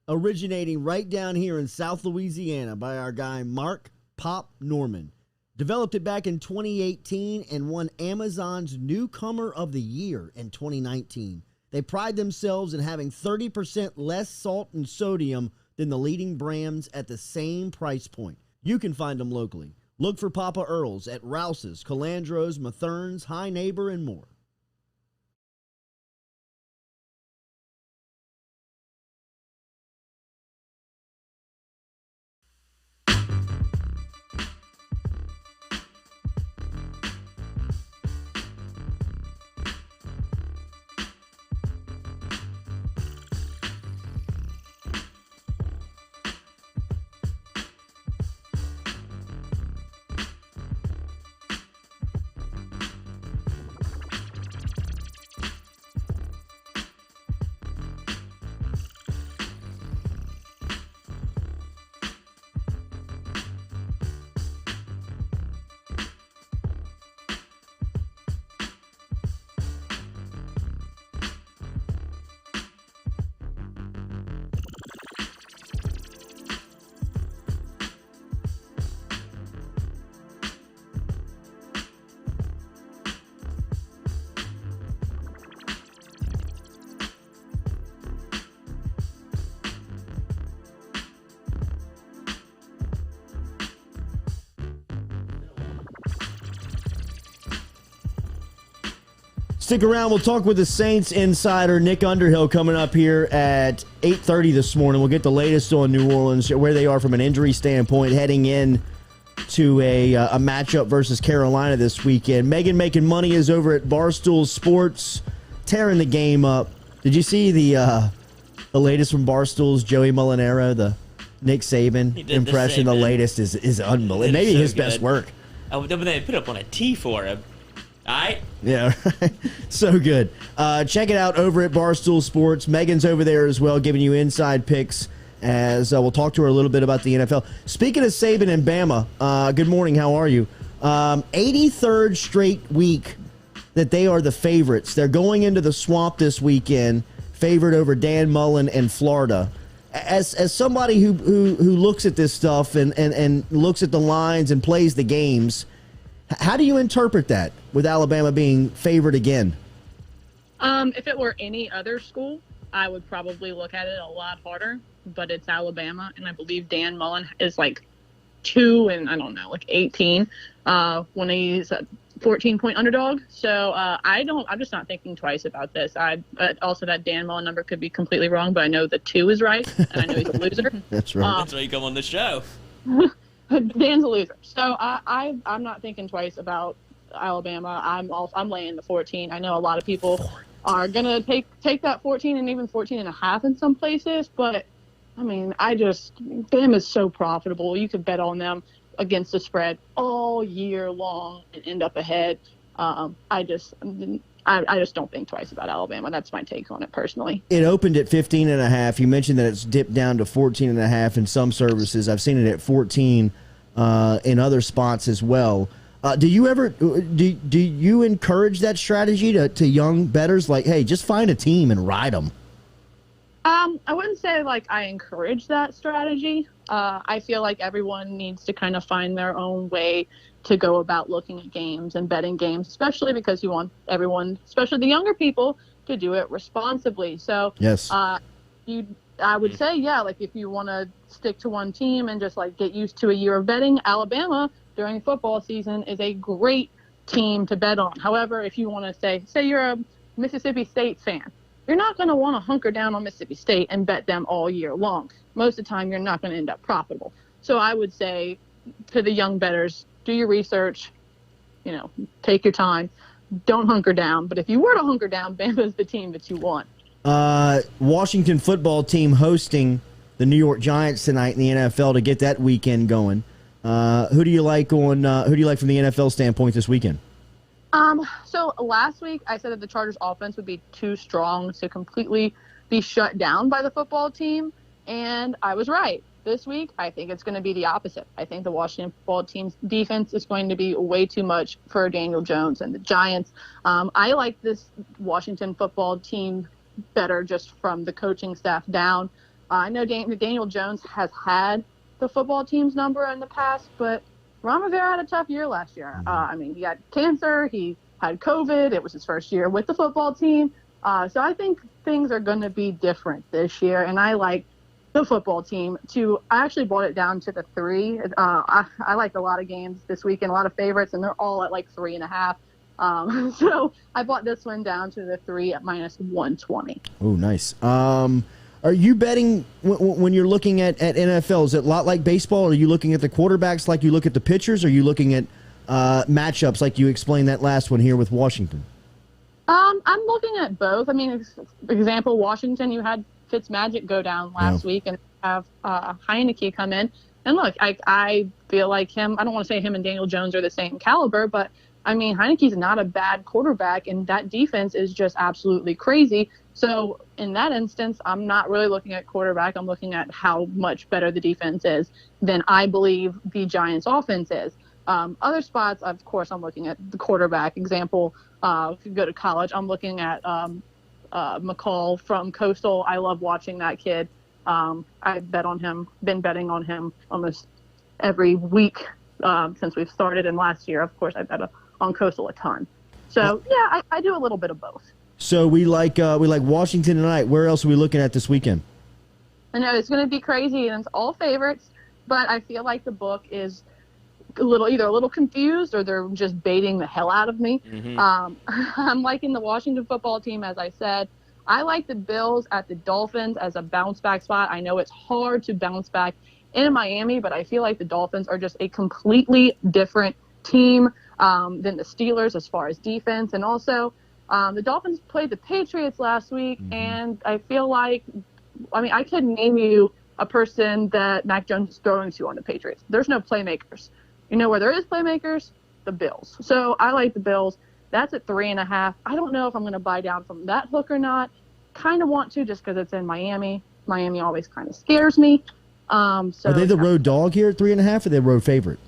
originating right down here in South Louisiana by our guy Mark Pop Norman. Developed it back in 2018 and won Amazon's Newcomer of the Year in 2019. They pride themselves in having 30% less salt and sodium than the leading brands at the same price point. You can find them locally. Look for Papa Earl's at Rouse's, Calandro's, Mathern's, High Neighbor, and more. Stick around. We'll talk with the Saints insider, Nick Underhill, coming up here at 8:30 this morning. We'll get the latest on New Orleans, where they are from an injury standpoint, heading in to a matchup versus Carolina this weekend. Megan making money is over at Barstool Sports, tearing the game up. Did you see the latest from Barstool's Joey Molinaro, the Nick Saban impression? The latest is unbelievable. Maybe his best work. Oh, they put up on a tee for him. All right. Yeah, so good. Check it out over at Barstool Sports. Megan's over there as well, giving you inside picks as we'll talk to her a little bit about the NFL. Speaking of Saban and Bama, good morning. How are you? 83rd straight week that they are the favorites. They're going into the Swamp this weekend, favored over Dan Mullen and Florida. As somebody who looks at this stuff and looks at the lines and plays the games, how do you interpret that with Alabama being favored again? If it were any other school, I would probably look at it a lot harder, but it's Alabama, and I believe Dan Mullen is like 18 when he's a 14-point underdog. So I'm just not thinking twice about this. Also, that Dan Mullen number could be completely wrong, but I know the 2 is right, and I know he's a loser. That's right. That's why you come on the show. Dan's a loser. So I'm not thinking twice about Alabama. I'm laying the 14. I know a lot of people are gonna take that 14 and even 14 and a half in some places, but I mean, Bama is so profitable. You could bet on them against the spread all year long and end up ahead. I just don't think twice about Alabama. That's my take on it personally. It opened at 15.5. You mentioned that it's dipped down to 14.5 in some services. I've seen it at 14 in other spots as well. Do you encourage that strategy to young bettors? Like, hey, just find a team and ride them. I wouldn't say like I encourage that strategy. I feel like everyone needs to kind of find their own way to go about looking at games and betting games, especially because you want everyone, especially the younger people, to do it responsibly. So yes, I would say, yeah, like if you want to stick to one team and just like get used to a year of betting, Alabama during football season is a great team to bet on. However, if you want to say you're a Mississippi State fan, you're not going to want to hunker down on Mississippi State and bet them all year long. Most of the time, you're not going to end up profitable. So I would say to the young bettors, do your research, take your time. Don't hunker down. But if you were to hunker down, Bama is the team that you want. Washington football team hosting the New York Giants tonight in the NFL to get that weekend going. Who do you like from the NFL standpoint this weekend? So last week I said that the Chargers offense would be too strong to completely be shut down by the football team, and I was right. This week, I think it's going to be the opposite. I think the Washington football team's defense is going to be way too much for Daniel Jones and the Giants. I like this Washington football team better just from the coaching staff down. I know Daniel Jones has had the football team's number in the past, but Ron Rivera had a tough year last year. I mean, he had cancer, he had COVID, it was his first year with the football team. So I think things are going to be different this year, and I like the football team I actually brought it down to the 3. I like a lot of games this weekend, a lot of favorites, and they're all at like 3.5. So I brought this one down to the 3 at -120. Oh, nice. Are you betting when you're looking at NFL? Is it a lot like baseball? Are you looking at the quarterbacks like you look at the pitchers? Or are you looking at matchups like you explained that last one here with Washington? I'm looking at both. I mean, example, Washington, you had Fitzmagic go down last week and have Heineke come in. And look, I feel like him. I don't want to say him and Daniel Jones are the same caliber, but I mean, Heineke's not a bad quarterback, and that defense is just absolutely crazy. So in that instance, I'm not really looking at quarterback. I'm looking at how much better the defense is than I believe the Giants' offense is. Other spots, of course, I'm looking at the quarterback. Example, if you go to college, I'm looking at McCall from Coastal. I love watching that kid. I bet on him, been betting on him almost every week since we've started. And last year, of course, I bet on Coastal a ton. So, yeah, I do a little bit of both. So we like Washington tonight. Where else are we looking at this weekend? I know it's going to be crazy, and it's all favorites, but I feel like the book is either a little confused or they're just baiting the hell out of me. I'm liking the Washington football team, as I said. I like the Bills at the Dolphins as a bounce back spot. I know it's hard to bounce back in Miami, but I feel like the Dolphins are just a completely different team than the Steelers as far as defense. And also, the Dolphins played the Patriots last week, and I feel like, I mean, I could name you a person that Mac Jones is throwing to on the Patriots. There's no playmakers. You know where there is playmakers? The Bills. So I like the Bills. That's at 3.5. I don't know if I'm going to buy down from that hook or not. Kind of want to just because it's in Miami. Miami always kind of scares me. So are they the road dog here at 3.5, or they road favorite?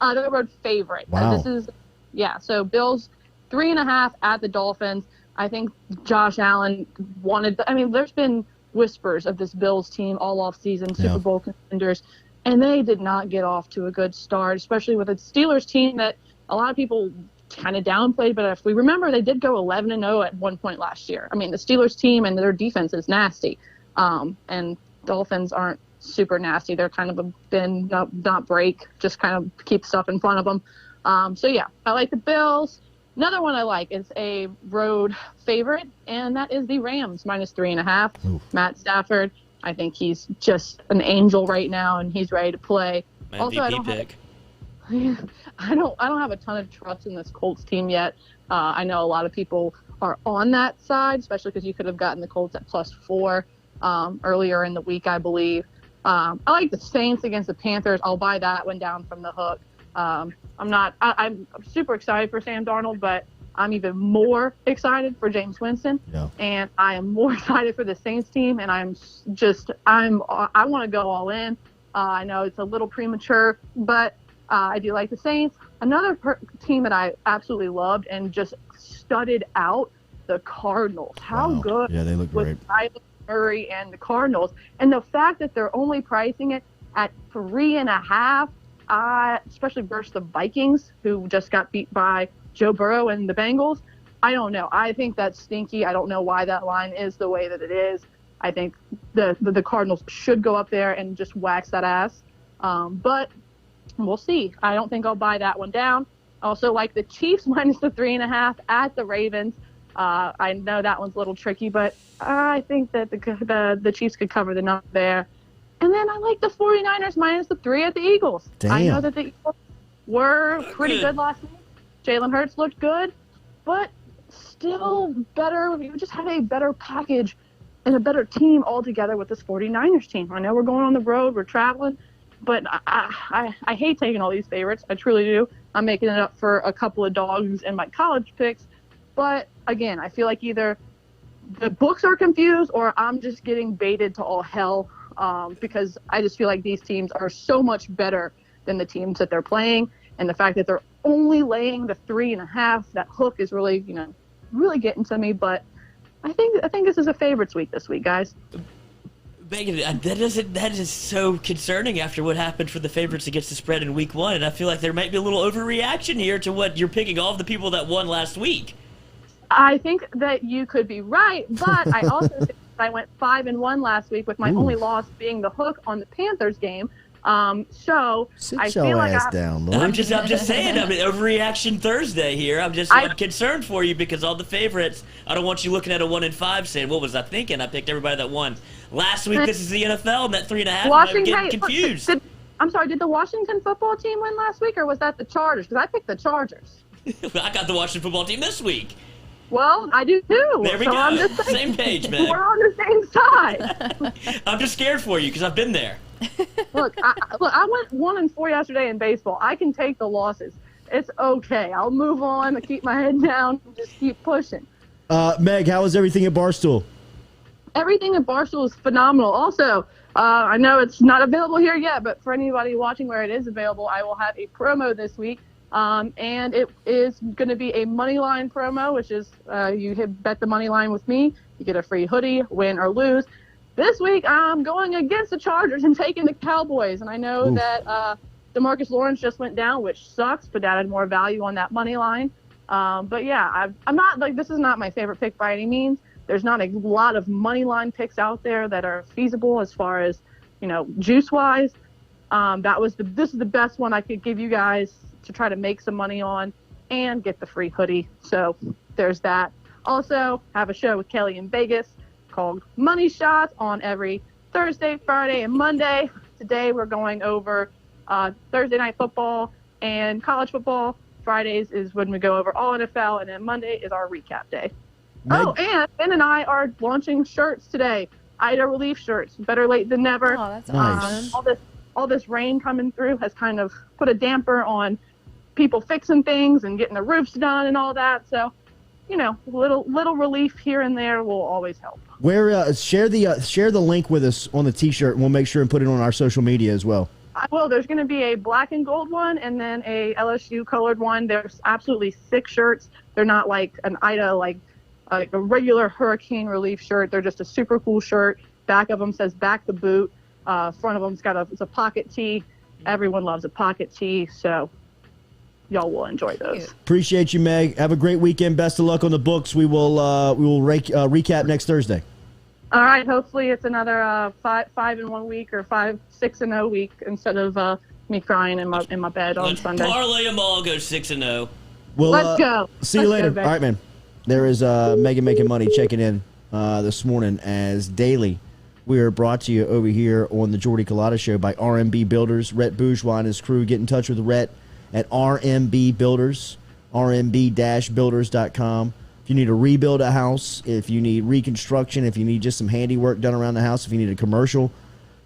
They're the road favorite. Wow. So Bills 3.5 at the Dolphins. I think Josh Allen there's been whispers of this Bills team all off season, Super Bowl contenders, and they did not get off to a good start, especially with a Steelers team that a lot of people kind of downplayed. But if we remember, they did go 11-0 at one point last year. I mean, the Steelers team and their defense is nasty, and Dolphins aren't super nasty. They're kind of a bend, not break, just kind of keep stuff in front of them. So yeah, I like the Bills. Another one I like is a road favorite, and that is the Rams -3.5. Oof. Matt Stafford, I think he's just an angel right now, and he's ready to play. My Also, MVP pick. I don't have a ton of trust in this Colts team yet. I know a lot of people are on that side, especially because you could have gotten the Colts at +4 earlier in the week, I believe. I like the Saints against the Panthers. I'll buy that one down from the hook. I'm super excited for Sam Darnold, but I'm even more excited for James Winston. Yeah. And I am more excited for the Saints team, and I want to go all in. I know it's a little premature, but I do like the Saints. Another team that I absolutely loved and just studded out, the Cardinals. How good they look great. with Kyler Murray and the Cardinals. And the fact that they're only pricing it at 3.5, especially versus the Vikings, who just got beat by Joe Burrow and the Bengals. I don't know. I think that's stinky. I don't know why that line is the way that it is. I think the Cardinals should go up there and just wax that ass. But we'll see. I don't think I'll buy that one down. Also like the Chiefs -3.5 at the Ravens. I know that one's a little tricky, but I think that the Chiefs could cover the number there. And then I like the 49ers -3 at the Eagles. Damn. I know that the Eagles were pretty good last night. Jalen Hurts looked good, but still better. You just have a better package and a better team altogether with this 49ers team. I know we're going on the road, we're traveling, but I hate taking all these favorites. I truly do. I'm making it up for a couple of dogs in my college picks. But again, I feel like either the books are confused or I'm just getting baited to all hell. Because I just feel like these teams are so much better than the teams that they're playing, and the fact that they're only laying the 3.5, that hook is really, really getting to me. But I think this is a favorites week this week, guys. Megan, that is so concerning after what happened for the favorites against the spread in week 1, and I feel like there might be a little overreaction here to what you're picking all of the people that won last week. I think that you could be right, but I also think that I went 5-1 last week with my only loss being the hook on the Panthers game. So Sit I your feel like ass down, Lloyd. I'm just saying, I mean, overreaction Thursday here. I'm concerned for you because all the favorites. I don't want you looking at a 1-5 saying, "What was I thinking? I picked everybody that won last week." This is the NFL, and that 3.5. I'm getting confused. I'm sorry. Did the Washington football team win last week, or was that the Chargers? Because I picked the Chargers. I got the Washington football team this week. Well, I do too. There we go. I'm just Same saying, page, man. We're on the same side. I'm just scared for you because I've been there. Look, I went 1-4 yesterday in baseball. I can take the losses. It's okay. I'll move on. I keep my head down. And just keep pushing. Meg, how is everything at Barstool? Everything at Barstool is phenomenal. Also, I know it's not available here yet, but for anybody watching where it is available, I will have a promo this week. And it is going to be a money line promo, which is you bet the money line with me. You get a free hoodie, win or lose. This week, I'm going against the Chargers and taking the Cowboys. And I know that DeMarcus Lawrence just went down, which sucks, but added more value on that money line. But yeah, I'm not like, this is not my favorite pick by any means. There's not a lot of money line picks out there that are feasible as far as, juice wise. This is the best one I could give you guys to try to make some money on and get the free hoodie. So there's that. Also, have a show with Kelly in Vegas called Money Shots on every Thursday, Friday, and Monday. Today we're going over Thursday night football and college football. Fridays is when we go over all NFL, and then Monday is our recap day. Oh, and Ben and I are launching shirts today. Ida Relief shirts. Better late than never. Oh, that's Nice. awesome. All this rain coming through has kind of put a damper on people fixing things and getting the roofs done and all that. So, little relief here and there will always help. Where share the link with us on the T-shirt, and we'll make sure and put it on our social media as well. I will. There's going to be a black and gold one and then a LSU colored one. There's absolutely 6 shirts. They're not like an Ida, like a regular hurricane relief shirt. They're just a super cool shirt. Back of them says "Back the Boot." Front of them's it's a pocket tee. Everyone loves a pocket tee, so y'all will enjoy those. Cute. Appreciate you, Meg. Have a great weekend. Best of luck on the books. We will recap next Thursday. All right. Hopefully it's another 5 in 1 week or 6-0 week instead of me crying in my bed on Let's Sunday. parlay them all, go 6-0. We'll, Let's go. See you Let's later. go, All right, man. There is Megan Making Money checking in this morning as daily. We are brought to you over here on the Jordy Culotta Show by RMB Builders. Rhett Bourgeois and his crew. Get in touch with Rhett at RMB Builders, rmb-builders.com. If you need to rebuild a house, if you need reconstruction, if you need just some handiwork done around the house, if you need a commercial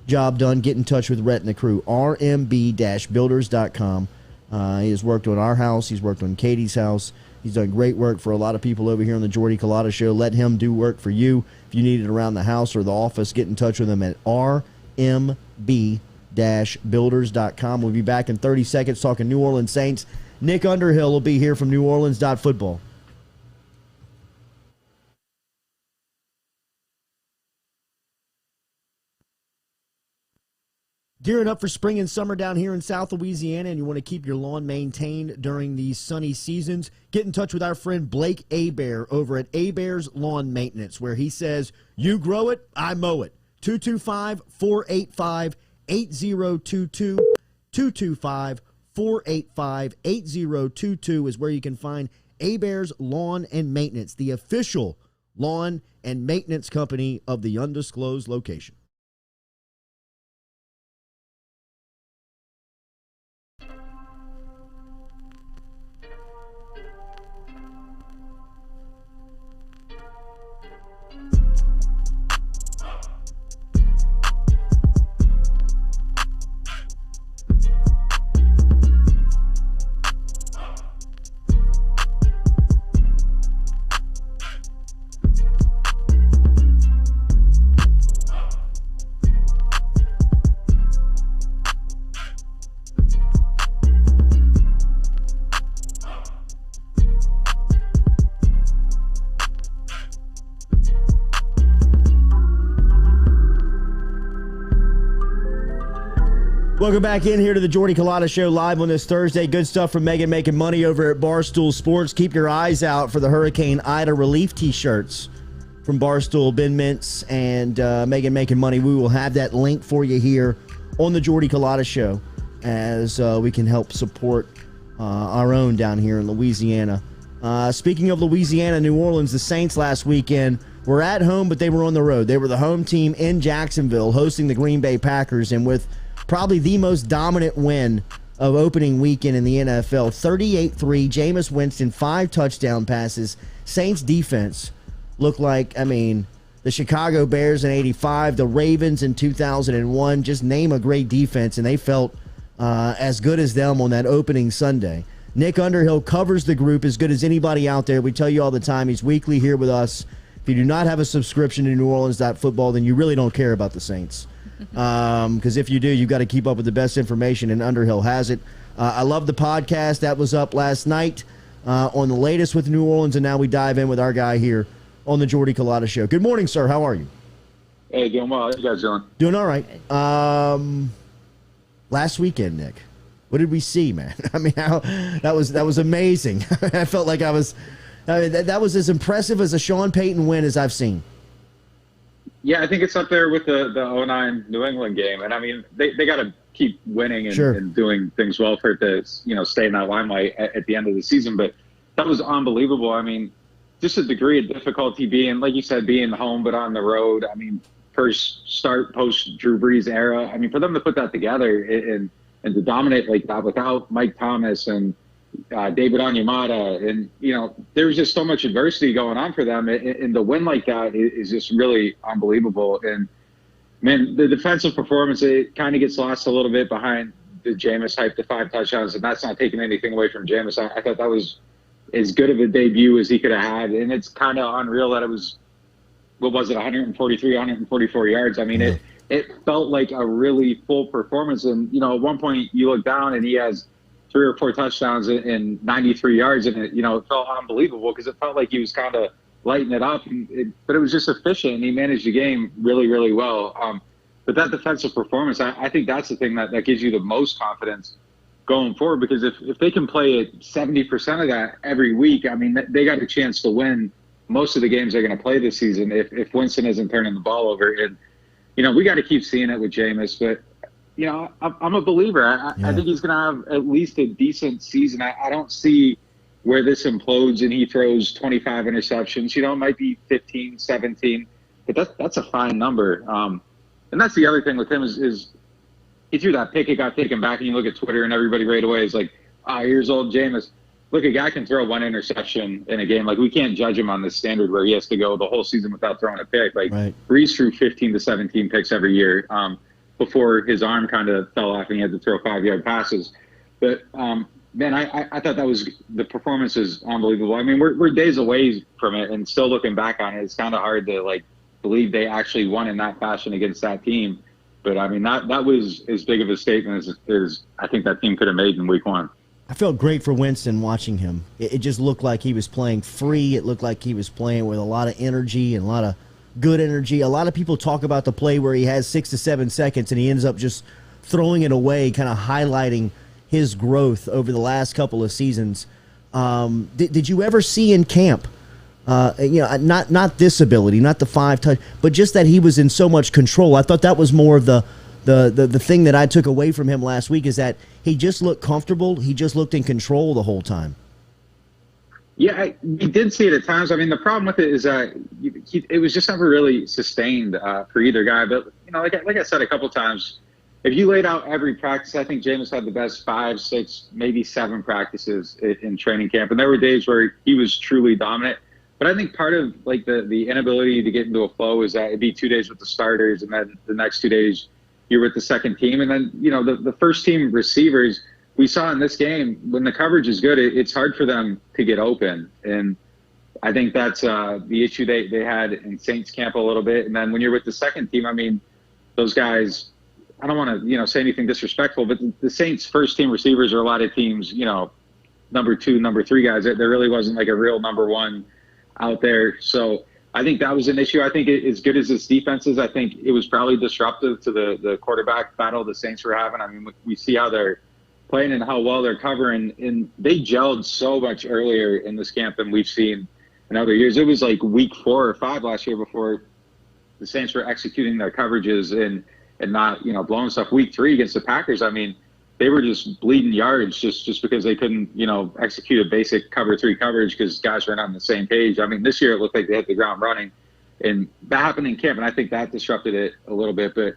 job done, get in touch with Rhett and the crew, rmb-builders.com. He has worked on our house. He's worked on Katie's house. He's done great work for a lot of people over here on the Jordy Culotta Show. Let him do work for you. If you need it around the house or the office, get in touch with him at rmb-builders.com. We'll be back in 30 seconds talking New Orleans Saints. Nick Underhill will be here from New Orleans.football. Gearing up for spring and summer down here in South Louisiana, and you want to keep your lawn maintained during these sunny seasons, get in touch with our friend Blake Abear over at Abear's Lawn Maintenance, where he says, you grow it, I mow it. 225-485-8022. 225-485-8022 is where you can find Abear's Lawn and Maintenance, the official lawn and maintenance company of the undisclosed location. Welcome back in here to the Jordy Culotta Show live on this Thursday. Good stuff from Megan making money over at Barstool Sports. Keep your eyes out for the Hurricane Ida relief T-shirts from Barstool, Ben Mintz, and Megan making money. We will have that link for you here on the Jordy Culotta Show as we can help support our own down here in Louisiana. Speaking of Louisiana, New Orleans, the Saints last weekend were at home, but they were on the road. They were the home team in Jacksonville hosting the Green Bay Packers, and with probably the most dominant win of opening weekend in the NFL, 38-3, Jameis Winston, 5 touchdown passes. Saints defense looked like, the Chicago Bears in 85, the Ravens in 2001, just name a great defense, and they felt as good as them on that opening Sunday. Nick Underhill covers the group as good as anybody out there. We tell you all the time, he's weekly here with us. If you do not have a subscription to NewOrleans.football, then you really don't care about the Saints. Because if you do, you've got to keep up with the best information, and Underhill has it. I love the podcast. That was up last night on the latest with New Orleans, and now we dive in with our guy here on the Jordy Culotta Show. Good morning, sir. How are you? Hey, doing well. How you guys doing? Doing all right. Last weekend, Nick, what did we see, man? That was amazing. I felt like that was as impressive as a Sean Payton win as I've seen. Yeah, I think it's up there with the 2009 New England game. And, they got to keep winning and doing things well for it to, stay in that limelight at the end of the season. But that was unbelievable. Just a degree of difficulty being, like you said, being home but on the road. First start post Drew Brees era. For them to put that together and to dominate like that without Mike Thomas and David Onyemata, and there was just so much adversity going on for them, and the win like that is just really unbelievable. And man, the defensive performance, it kind of gets lost a little bit behind the Jameis hype, the 5 touchdowns, and that's not taking anything away from Jameis. I thought that was as good of a debut as he could have had, and it's kind of unreal that it was, 143, 144 yards. It felt like a really full performance, and at one point you look down and he has 3 or 4 touchdowns and 93 yards, and it felt unbelievable because it felt like he was kind of lighting it up, but it was just efficient, and he managed the game really, really well. But that defensive performance, I think that's the thing that gives you the most confidence going forward, because if they can play at 70% of that every week, they got a chance to win most of the games they're going to play this season if Winston isn't turning the ball over. And, we got to keep seeing it with Jameis, but I'm a believer. I think he's going to have at least a decent season. I don't see where this implodes and he throws 25 interceptions. It might be 15, 17, but that's a fine number. And that's the other thing with him is he threw that pick, it got taken back, and you look at Twitter and everybody right away is like, here's old Jameis. Look, a guy can throw 1 interception in a game. Like, we can't judge him on this standard where he has to go the whole season without throwing a pick. Like, right. Brees threw 15 to 17 picks every year. Before his arm kind of fell off and he had to throw 5-yard passes. But, man, I thought the performance is unbelievable. We're days away from it, and still looking back on it, it's kind of hard to, believe they actually won in that fashion against that team. But, that was as big of a statement as I think that team could have made in week 1. I felt great for Winston watching him. It just looked like he was playing free. It looked like he was playing with a lot of energy and a lot of good energy. A lot of people talk about the play where he has 6 to 7 seconds and he ends up just throwing it away, kind of highlighting his growth over the last couple of seasons. Did you ever see in camp, not this ability, not the 5 touch, but just that he was in so much control? I thought that was more of the thing that I took away from him last week, is that he just looked comfortable. He just looked in control the whole time. Yeah, we did see it at times. The problem with it is that it was just never really sustained for either guy. But, like I said a couple times, if you laid out every practice, I think Jameis had the best 5, 6, maybe 7 practices in training camp. And there were days where he was truly dominant. But I think part of the inability to get into a flow is that it'd be 2 days with the starters, and then the next 2 days you're with the second team. And then, the first team receivers, we saw in this game, when the coverage is good, it's hard for them to get open. And I think that's the issue they had in Saints camp a little bit. And then when you're with the second team, those guys, I don't want to, say anything disrespectful, but the Saints first team receivers are a lot of teams, number 2, number 3 guys. There really wasn't a real number 1 out there. So I think that was an issue. I think as good as this defense is, I think it was probably disruptive to the quarterback battle the Saints were having. I mean, we see how they're playing and how well they're covering, and they gelled so much earlier in this camp than we've seen in other years. It was like week 4 or 5 last year before the Saints were executing their coverages and not, blowing stuff. Week 3 against the Packers, I mean, they were just bleeding yards just because they couldn't, execute a basic cover 3 coverage because guys were not on the same page. I mean, this year it looked like they hit the ground running, and that happened in camp, and I think that disrupted it a little bit. But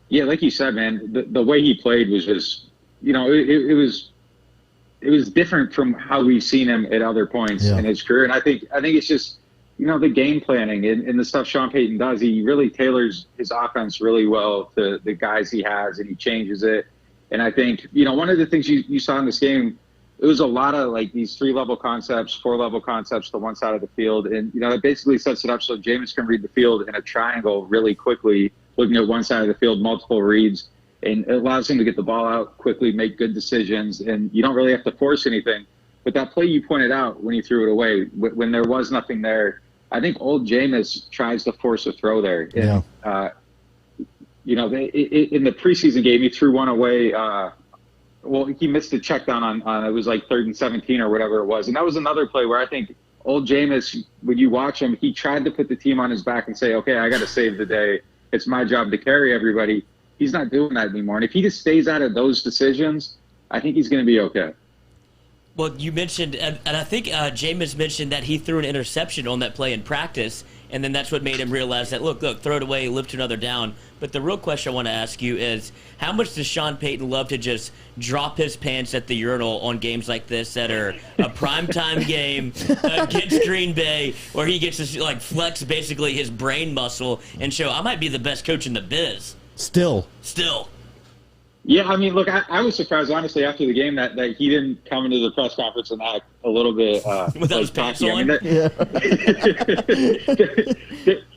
yeah, like you said, man, the way he played was just, it was different from how we've seen him at other points in his career. And I think it's just, the game planning and the stuff Sean Payton does. He really tailors his offense really well to the guys he has, and he changes it. And I think, one of the things you saw in this game, it was a lot of like these 3-level concepts, 4-level concepts to one side of the field. And, it basically sets it up so Jameis can read the field in a triangle really quickly, looking at one side of the field, multiple reads. And it allows him to get the ball out quickly, make good decisions, and you don't really have to force anything. But that play you pointed out when he threw it away, when there was nothing there, I think old Jameis tries to force a throw there. And, in the preseason game, he threw one away. He missed a check down on it was like 3rd and 17 or whatever it was. And that was another play where I think old Jameis, when you watch him, he tried to put the team on his back and say, okay, I got to save the day. It's my job to carry everybody. He's not doing that anymore. And if he just stays out of those decisions, I think he's going to be okay. Well, you mentioned, and I think Jameis mentioned that he threw an interception on that play in practice, and then that's what made him realize that, look, throw it away, live to another down. But the real question I want to ask you is, how much does Sean Payton love to just drop his pants at the urinal on games like this that are a primetime game against Green Bay, where he gets to flex basically his brain muscle and show, I might be the best coach in the biz. Still. Yeah, I mean, look, I was surprised, honestly, after the game that he didn't come into the press conference and act a little bit without his pants on. I mean,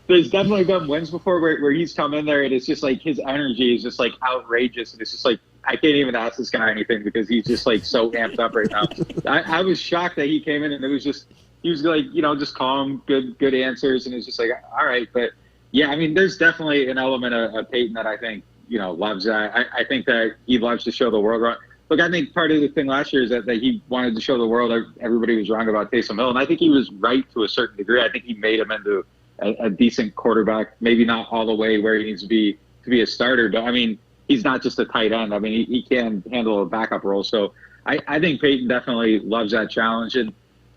there's definitely been wins before where he's come in there and it's just like his energy is just like outrageous, and it's just like I can't even ask this guy anything because he's just like so amped up right now. I was shocked that he came in and it was just he was like just calm, good answers, and it's just like all right, but yeah, I mean, there's definitely an element of Peyton that I think loves that. I think that he loves to show the world. Look, I think part of the thing last year is that he wanted to show the world everybody was wrong about Taysom Hill, and I think he was right to a certain degree. I think he made him into a decent quarterback, maybe not all the way where he needs to be a starter, but I mean, he's not just a tight end. I mean, he can handle a backup role. So I think Peyton definitely loves that challenge. And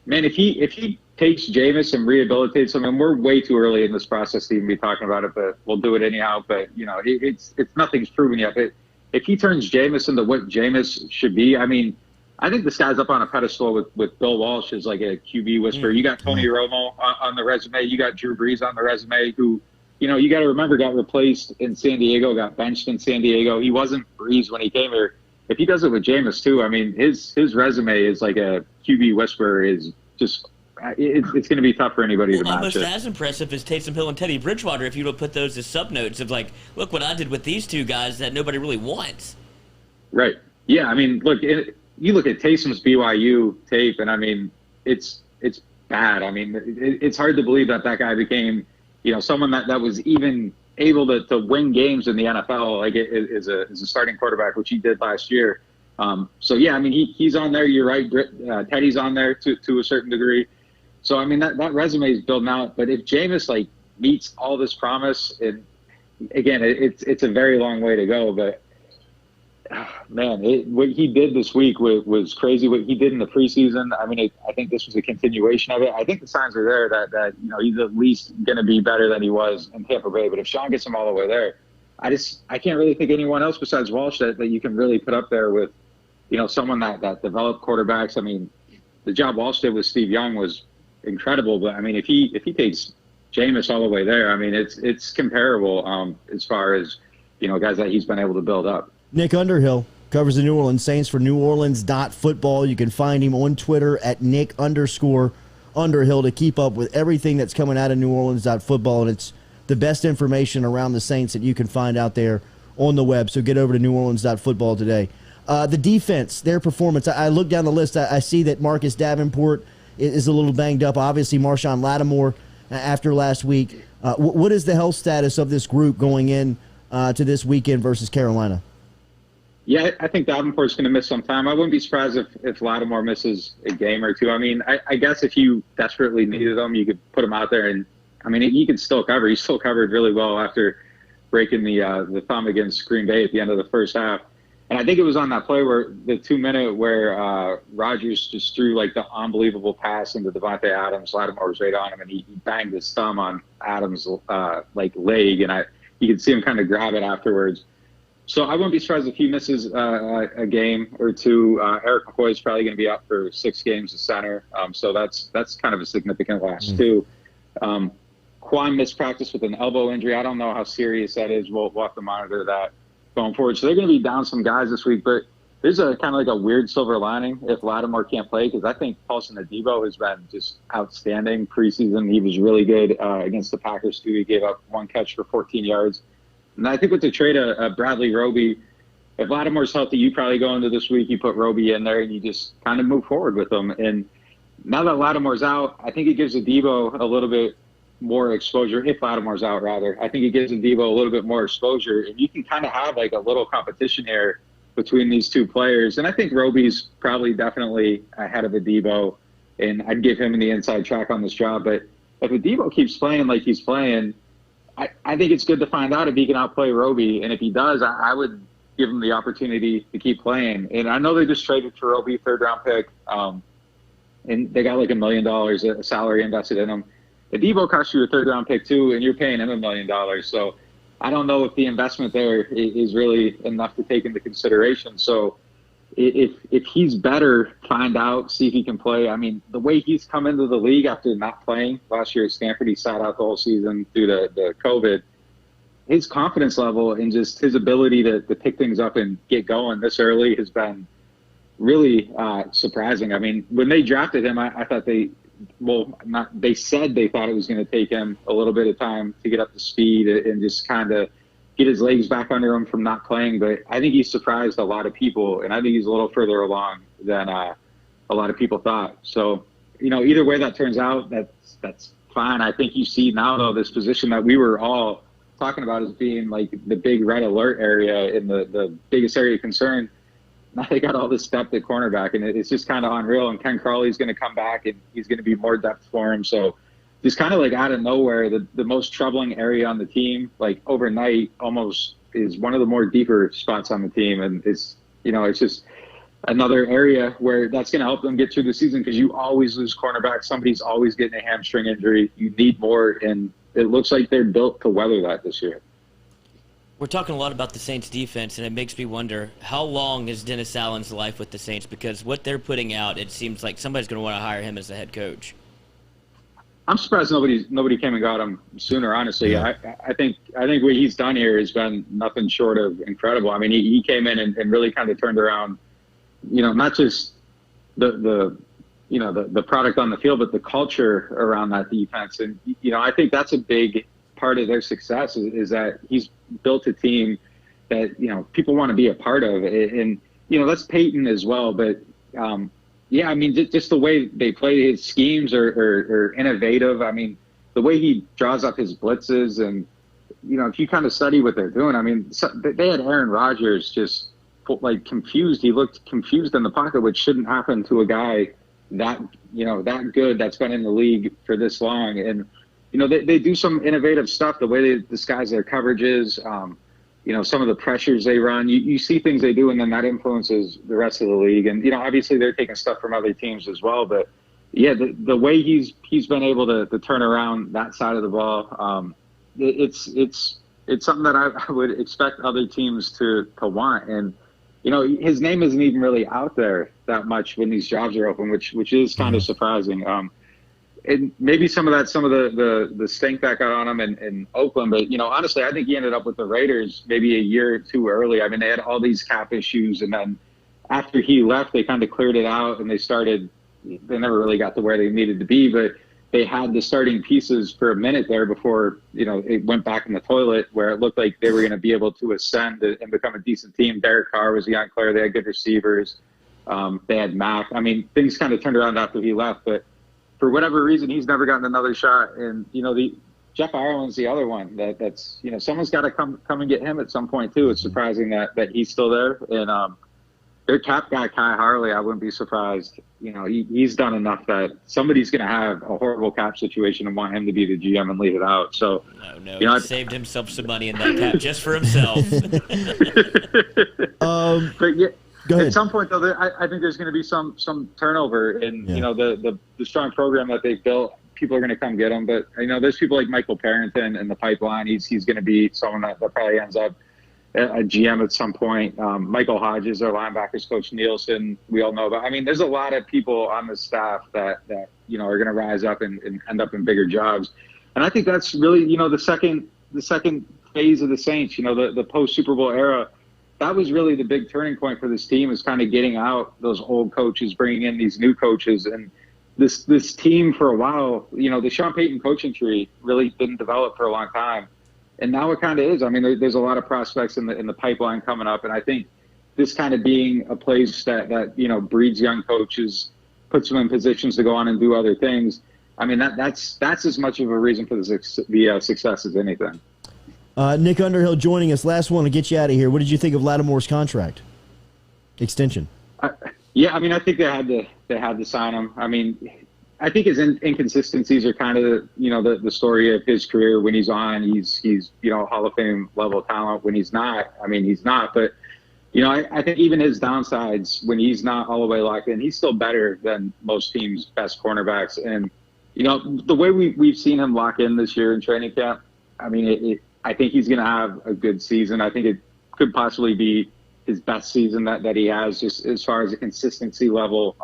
man, if he takes Jameis and rehabilitates him, and we're way too early in this process to even be talking about it, but we'll do it anyhow. But it's nothing's proven yet. But if he turns Jameis into what Jameis should be, I mean, I think this guy's up on a pedestal with Bill Walsh as like a QB whisperer. You got Tony Romo on the resume. You got Drew Brees on the resume, who, you got to remember got replaced in San Diego, got benched in San Diego. He wasn't Brees when he came here. If he does it with Jameis too, I mean, his resume is like a QB whisperer. Is just it's going to be tough for anybody to match almost it. as impressive as Taysom Hill and Teddy Bridgewater if you would put those as sub-notes of like, look what I did with these two guys that nobody really wants. Right. Yeah, I mean, look, you look at Taysom's BYU tape, and I mean, it's bad. I mean, it's hard to believe that guy became, someone that was even able to win games in the NFL, like as a starting quarterback, which he did last year. So yeah, I mean, he's on there. You're right. Teddy's on there to a certain degree. So I mean, that resume is building out. But if Jameis meets all this promise, and again, it's a very long way to go. But man, what he did this week was crazy. What he did in the preseason, I mean, I think this was a continuation of it. I think the signs are there that he's at least going to be better than he was in Tampa Bay. But if Sean gets him all the way there, I can't really think anyone else besides Walsh that you can really put up there with, someone that developed quarterbacks. I mean, the job Walsh did with Steve Young was incredible. But I mean, if he takes Jameis all the way there, I mean, it's comparable as far as guys that he's been able to build up. Nick Underhill covers the New Orleans Saints for NewOrleans.football. You can find him on Twitter at Nick_Underhill to keep up with everything that's coming out of NewOrleans.football. And it's the best information around the Saints that you can find out there on the web. So get over to NewOrleans.football today. The defense, their performance, I look down the list. I see that Marcus Davenport is a little banged up. Obviously, Marshawn Lattimore after last week. What is the health status of this group going in to this weekend versus Carolina? Yeah, I think Davenport's going to miss some time. I wouldn't be surprised if Lattimore misses a game or two. I mean, I guess if you desperately needed him, you could put him out there. And, I mean, he could still cover. He still covered really well after breaking the thumb against Green Bay at the end of the first half. And I think it was on that play where the 2-minute where Rodgers just threw, like, the unbelievable pass into Devontae Adams. Lattimore was right on him, and he banged his thumb on Adams' leg. And you could see him kind of grab it afterwards. So I wouldn't be surprised if he misses a game or two. Eric McCoy is probably going to be out for 6 games at center. So that's kind of a significant loss too. Quan missed practice with an elbow injury. I don't know how serious that is. We'll have to monitor that going forward. So they're going to be down some guys this week, but there's a kind of like a weird silver lining if Lattimore can't play, because I think Paulson Adebo has been just outstanding preseason. He was really good against the Packers too. He gave up 1 catch for 14 yards. And I think with the trade of Bradley Roby, if Lattimore's healthy, you probably go into this week, you put Roby in there, and you just kind of move forward with him. And now that Lattimore's out, I think it gives Adebo a little bit more exposure. If Lattimore's out, rather, I think it gives Adebo a little bit more exposure. And you can kind of have like a little competition here between these two players. And I think Roby's probably definitely ahead of Adebo, and I'd give him the inside track on this job. But if Adebo keeps playing like he's playing, I think it's good to find out if he can outplay Roby. And if he does, I would give him the opportunity to keep playing. And I know they just traded for Roby, 3rd-round pick, and they got like $1 million a salary invested in him. Adebo cost you a 3rd-round pick too, and you're paying him $1 million. So I don't know if the investment there is really enough to take into consideration. So if he's better, find out, see if he can play. I mean, the way he's come into the league after not playing last year at Stanford, he sat out the whole season due to the COVID. His confidence level and just his ability to pick things up and get going this early has been really surprising. I mean, when they drafted him, I thought they said they thought it was going to take him a little bit of time to get up to speed and just kind of get his legs back under him from not playing. But I think he surprised a lot of people, and I think he's a little further along than a lot of people thought. So, either way that turns out, that's fine. I think you see now, though, this position that we were all talking about as being like the big red alert area and the biggest area of concern. Now they got all this depth at cornerback, and it's just kind of unreal. And Ken Crawley's going to come back, and he's going to be more depth for him. So just kind of like out of nowhere, the most troubling area on the team, like overnight, almost is one of the more deeper spots on the team. And it's just another area where that's going to help them get through the season, because you always lose cornerback. Somebody's always getting a hamstring injury. You need more, and it looks like they're built to weather that this year. We're talking a lot about the Saints defense, and it makes me wonder, how long is Dennis Allen's life with the Saints? Because what they're putting out, it seems like somebody's going to want to hire him as the head coach. I'm surprised nobody came and got him sooner, honestly. Yeah. I think what he's done here has been nothing short of incredible. I mean, he came in and really kind of turned around, not just the product on the field, but the culture around that defense. And, I think that's a big part of their success is that he's built a team that, people want to be a part of. And, that's Peyton as well. But, yeah, I mean, just the way they play, his schemes are innovative. I mean, the way he draws up his blitzes and, if you kind of study what they're doing, I mean, they had Aaron Rodgers just like confused. He looked confused in the pocket, which shouldn't happen to a guy that good that's been in the league for this long. And, they do some innovative stuff, the way they disguise their coverages, some of the pressures they run. You see things they do, and then that influences the rest of the league. And, obviously they're taking stuff from other teams as well. But, yeah, the way he's been able to turn around that side of the ball, it's something that I would expect other teams to want. And, his name isn't even really out there that much when these jobs are open, which is kind of surprising. And maybe some of the stink that got on him in Oakland. But, honestly, I think he ended up with the Raiders maybe a year or two early. I mean, they had all these cap issues. And then after he left, they kind of cleared it out, and they never really got to where they needed to be. But they had the starting pieces for a minute there before, it went back in the toilet, where it looked like they were going to be able to ascend and become a decent team. Derek Carr was a young player. They had good receivers. They had Mack. I mean, things kind of turned around after he left. But for whatever reason, he's never gotten another shot. And, the Jeff Ireland's the other one that's, someone's got to come and get him at some point too. It's surprising that he's still there. And their cap guy, Kai Harley, I wouldn't be surprised. He's done enough that somebody's going to have a horrible cap situation and want him to be the GM and lead it out. So, no, he saved himself some money in that cap just for himself. But yeah, Go ahead. At some point, though, I think there's going to be some turnover in the strong program that they've built. People are going to come get him, but there's people like Michael Parrington in the pipeline. He's going to be someone that probably ends up a GM at some point. Michael Hodges, our linebackers coach, Nielsen, we all know about. I mean, there's a lot of people on the staff that are going to rise up and end up in bigger jobs, and I think that's really the second phase of the Saints. The post Super Bowl era. That was really the big turning point for this team, is kind of getting out those old coaches, bringing in these new coaches. And this team for a while, the Sean Payton coaching tree really didn't develop for a long time. And now it kind of is. I mean, there's a lot of prospects in the pipeline coming up. And I think this kind of being a place that breeds young coaches, puts them in positions to go on and do other things. I mean, that's as much of a reason for the success as anything. Nick Underhill joining us. Last one to get you out of here. What did you think of Lattimore's contract extension? Yeah, I mean, I think they had to sign him. I mean, I think his inconsistencies are kind of the story of his career. When he's on, he's Hall of Fame level talent. When he's not, I mean, he's not. But I think even his downsides, when he's not all the way locked in, he's still better than most teams' best cornerbacks. And the way we've seen him lock in this year in training camp, I mean, I think he's going to have a good season. I think it could possibly be his best season that he has, just as far as a consistency level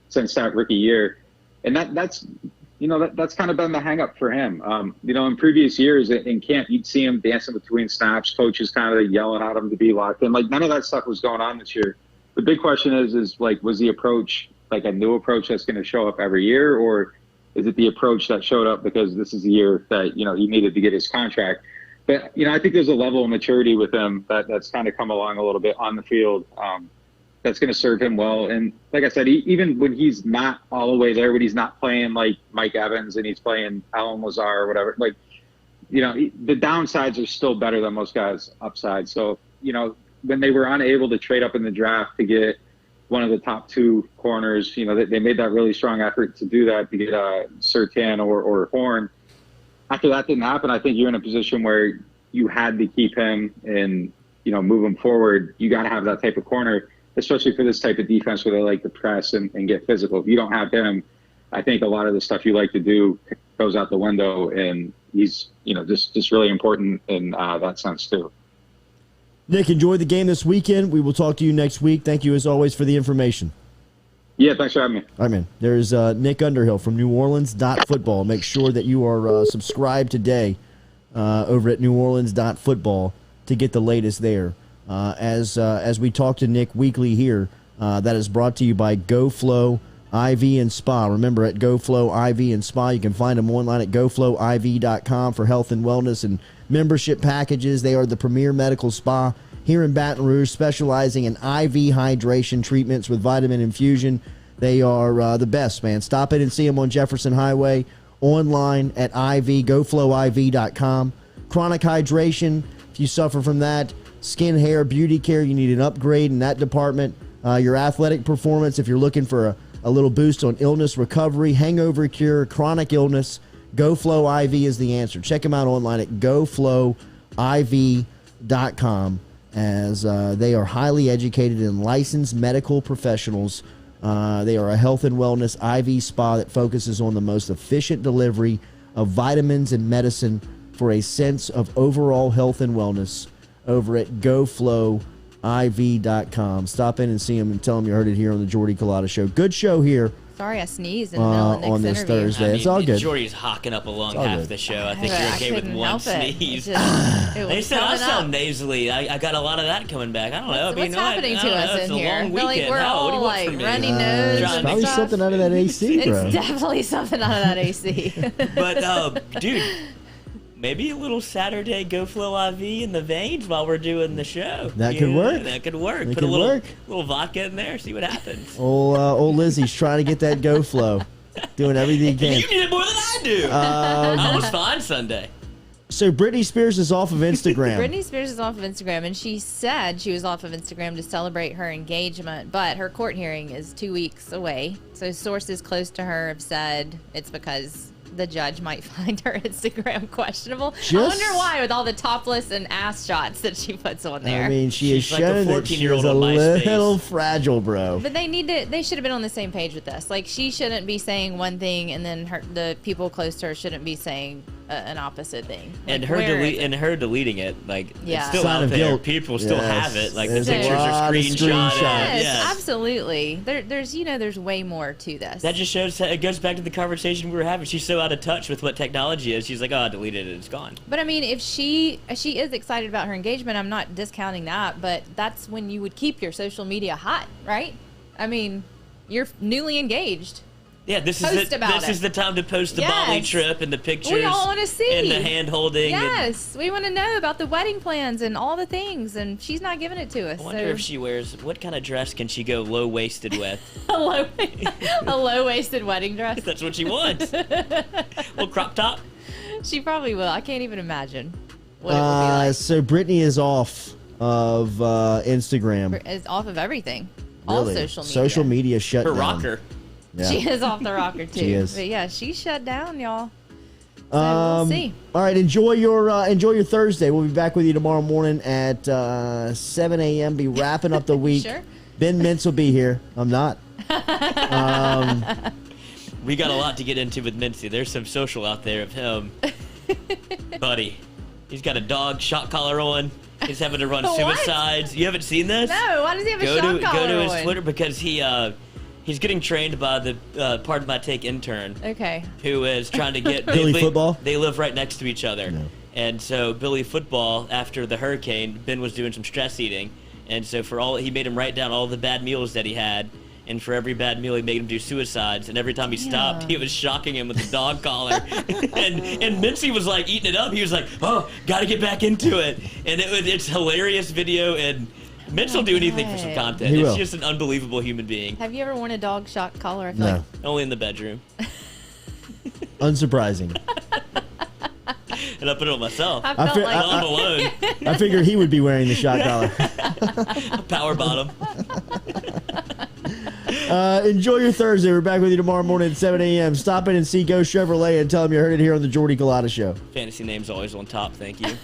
since that rookie year. And that's kind of been the hang up for him. In previous years in camp, you'd see him dancing between snaps, coaches kind of yelling at him to be locked in. Like, none of that stuff was going on this year. The big question is like, was the approach like a new approach that's going to show up every year, or is it the approach that showed up because this is the year that, he needed to get his contract? But, I think there's a level of maturity with him that's kind of come along a little bit on the field that's going to serve him well. And like I said, even when he's not all the way there, when he's not playing like Mike Evans and he's playing Alan Lazar or whatever, like, the downsides are still better than most guys' upsides. So, when they were unable to trade up in the draft to get one of the top two corners, they made that really strong effort to do that, to get Surtain or Horn. After that didn't happen, I think you're in a position where you had to keep him and, move him forward. You got to have that type of corner, especially for this type of defense where they like to press and get physical. If you don't have him, I think a lot of the stuff you like to do goes out the window, and he's, just really important in that sense too. Nick, enjoy the game this weekend. We will talk to you next week. Thank you, as always, for the information. Yeah, thanks for having me. All right, man. There's Nick Underhill from NewOrleans.football. Make sure that you are subscribed today over at NewOrleans.football to get the latest there. As we talk to Nick weekly here, that is brought to you by GoFlow IV and Spa. Remember, at GoFlow IV and Spa, you can find them online at GoFlowIV.com for health and wellness and membership packages. They are the premier medical spa here in Baton Rouge, specializing in IV hydration treatments with vitamin infusion. They are the best, man. Stop in and see them on Jefferson Highway, online at GoFlowIV.com. Chronic hydration, if you suffer from that, skin, hair, beauty care, you need an upgrade in that department. Your athletic performance, if you're looking for a little boost on illness recovery, hangover cure, chronic illness, GoFlow IV is the answer. Check them out online at GoFlowIV.com. as they are highly educated and licensed medical professionals. They are a health and wellness IV spa that focuses on the most efficient delivery of vitamins and medicine for a sense of overall health and wellness over at GoFlowIV.com. Stop in and see them and tell them you heard it here on the Jordy Culotta Show. Good show here. Sorry, I sneezed in the middle of Nick's on this interview. Thursday. It's all good. Jordy's hawking up along half good. the show. I think you're okay with couldn't one help it. sneeze. It They was said I coming sound up. nasally. I got a lot of that coming back. I don't know. What's happening to us it's in a here? long Like, weekend. we're How? What do all you want like from me? runny nose Trying to and Probably stuff. something out of that AC, bro. It's definitely something out of that AC. But, dude, maybe a little Saturday GoFlow IV in the veins while we're doing the show. That could work. That could work. It Put a could little work. little vodka in there, see what happens. Old Lizzie's trying to get that GoFlow. Doing everything he can. You need it more than I do. I was fine Sunday. So Britney Spears is off of Instagram. Britney Spears is off of Instagram, and she said she was off of Instagram to celebrate her engagement, but her court hearing is 2 weeks away. So sources close to her have said it's because the judge might find her Instagram questionable. I wonder why, with all the topless and ass shots that she puts on there. I mean, she's like shown a that she's 14-year-old a on MySpace. little fragile, bro. But they should have been on the same page with this. Like, she shouldn't be saying one thing, and then the people close to her shouldn't be saying an opposite thing. Like, And her deleting it, like, Yeah. it's still Sign out of there. guilt. People still Yes. have it. Like, the There's pictures a are lot of screenshotted. screenshots. Yes, absolutely. There's way more to this. That just shows, it goes back to the conversation we were having. She's so out of touch with what technology is. She's like, oh, I deleted it, it's gone. But I mean, if she is excited about her engagement, I'm not discounting that, but that's when you would keep your social media hot, right? I mean, you're newly engaged. Yeah, this Post is the time to post the Bali trip and the pictures. We all want to see. And the hand holding. Yes, we want to know about the wedding plans and all the things, and she's not giving it to us. I wonder if she wears, what kind of dress can she go low-waisted with? a low-waisted wedding dress. That's what she wants. Well, crop top. She probably will. I can't even imagine what it will be like. So Britney is off of Instagram. It's off of everything. All Really? social media. Social media shut Her down. rocker. Yeah. She is off the rocker too. She is. But yeah, she's shut down, y'all. So we'll see. All right, enjoy your Thursday. We'll be back with you tomorrow morning at 7 a.m. Be wrapping up the week. Sure. Ben Mintz will be here. I'm not. We got a lot to get into with Mincy. There's some social out there of him. Buddy. He's got a dog shock collar on. He's having to run What? suicides. You haven't seen this? No, why does he have a shock collar Go to his on? Twitter because he's getting trained by the Pardon My Take intern. Okay. Who is trying to get Billy Football? They live right next to each other. No. And so Billy Football, after the hurricane, Ben was doing some stress eating. And so he made him write down all the bad meals that he had. And for every bad meal, he made him do suicides. And every time he stopped, he was shocking him with a dog collar. and Mincy was like eating it up. He was like, "Oh, got to get back into it." And it's hilarious video. And Mincy will do anything for some content. He It's will. just an unbelievable human being. Have you ever worn a dog shock collar? I feel No. like Only in the bedroom. Unsurprising. And I put it on myself. I felt like I'm alone. I figured he would be wearing the shot collar. Power bottom. Enjoy your Thursday. We're back with you tomorrow morning at 7 a.m. Stop in and see Go Chevrolet and tell them you heard it here on the Jordy Culotta Show. Fantasy name's always on top. Thank you.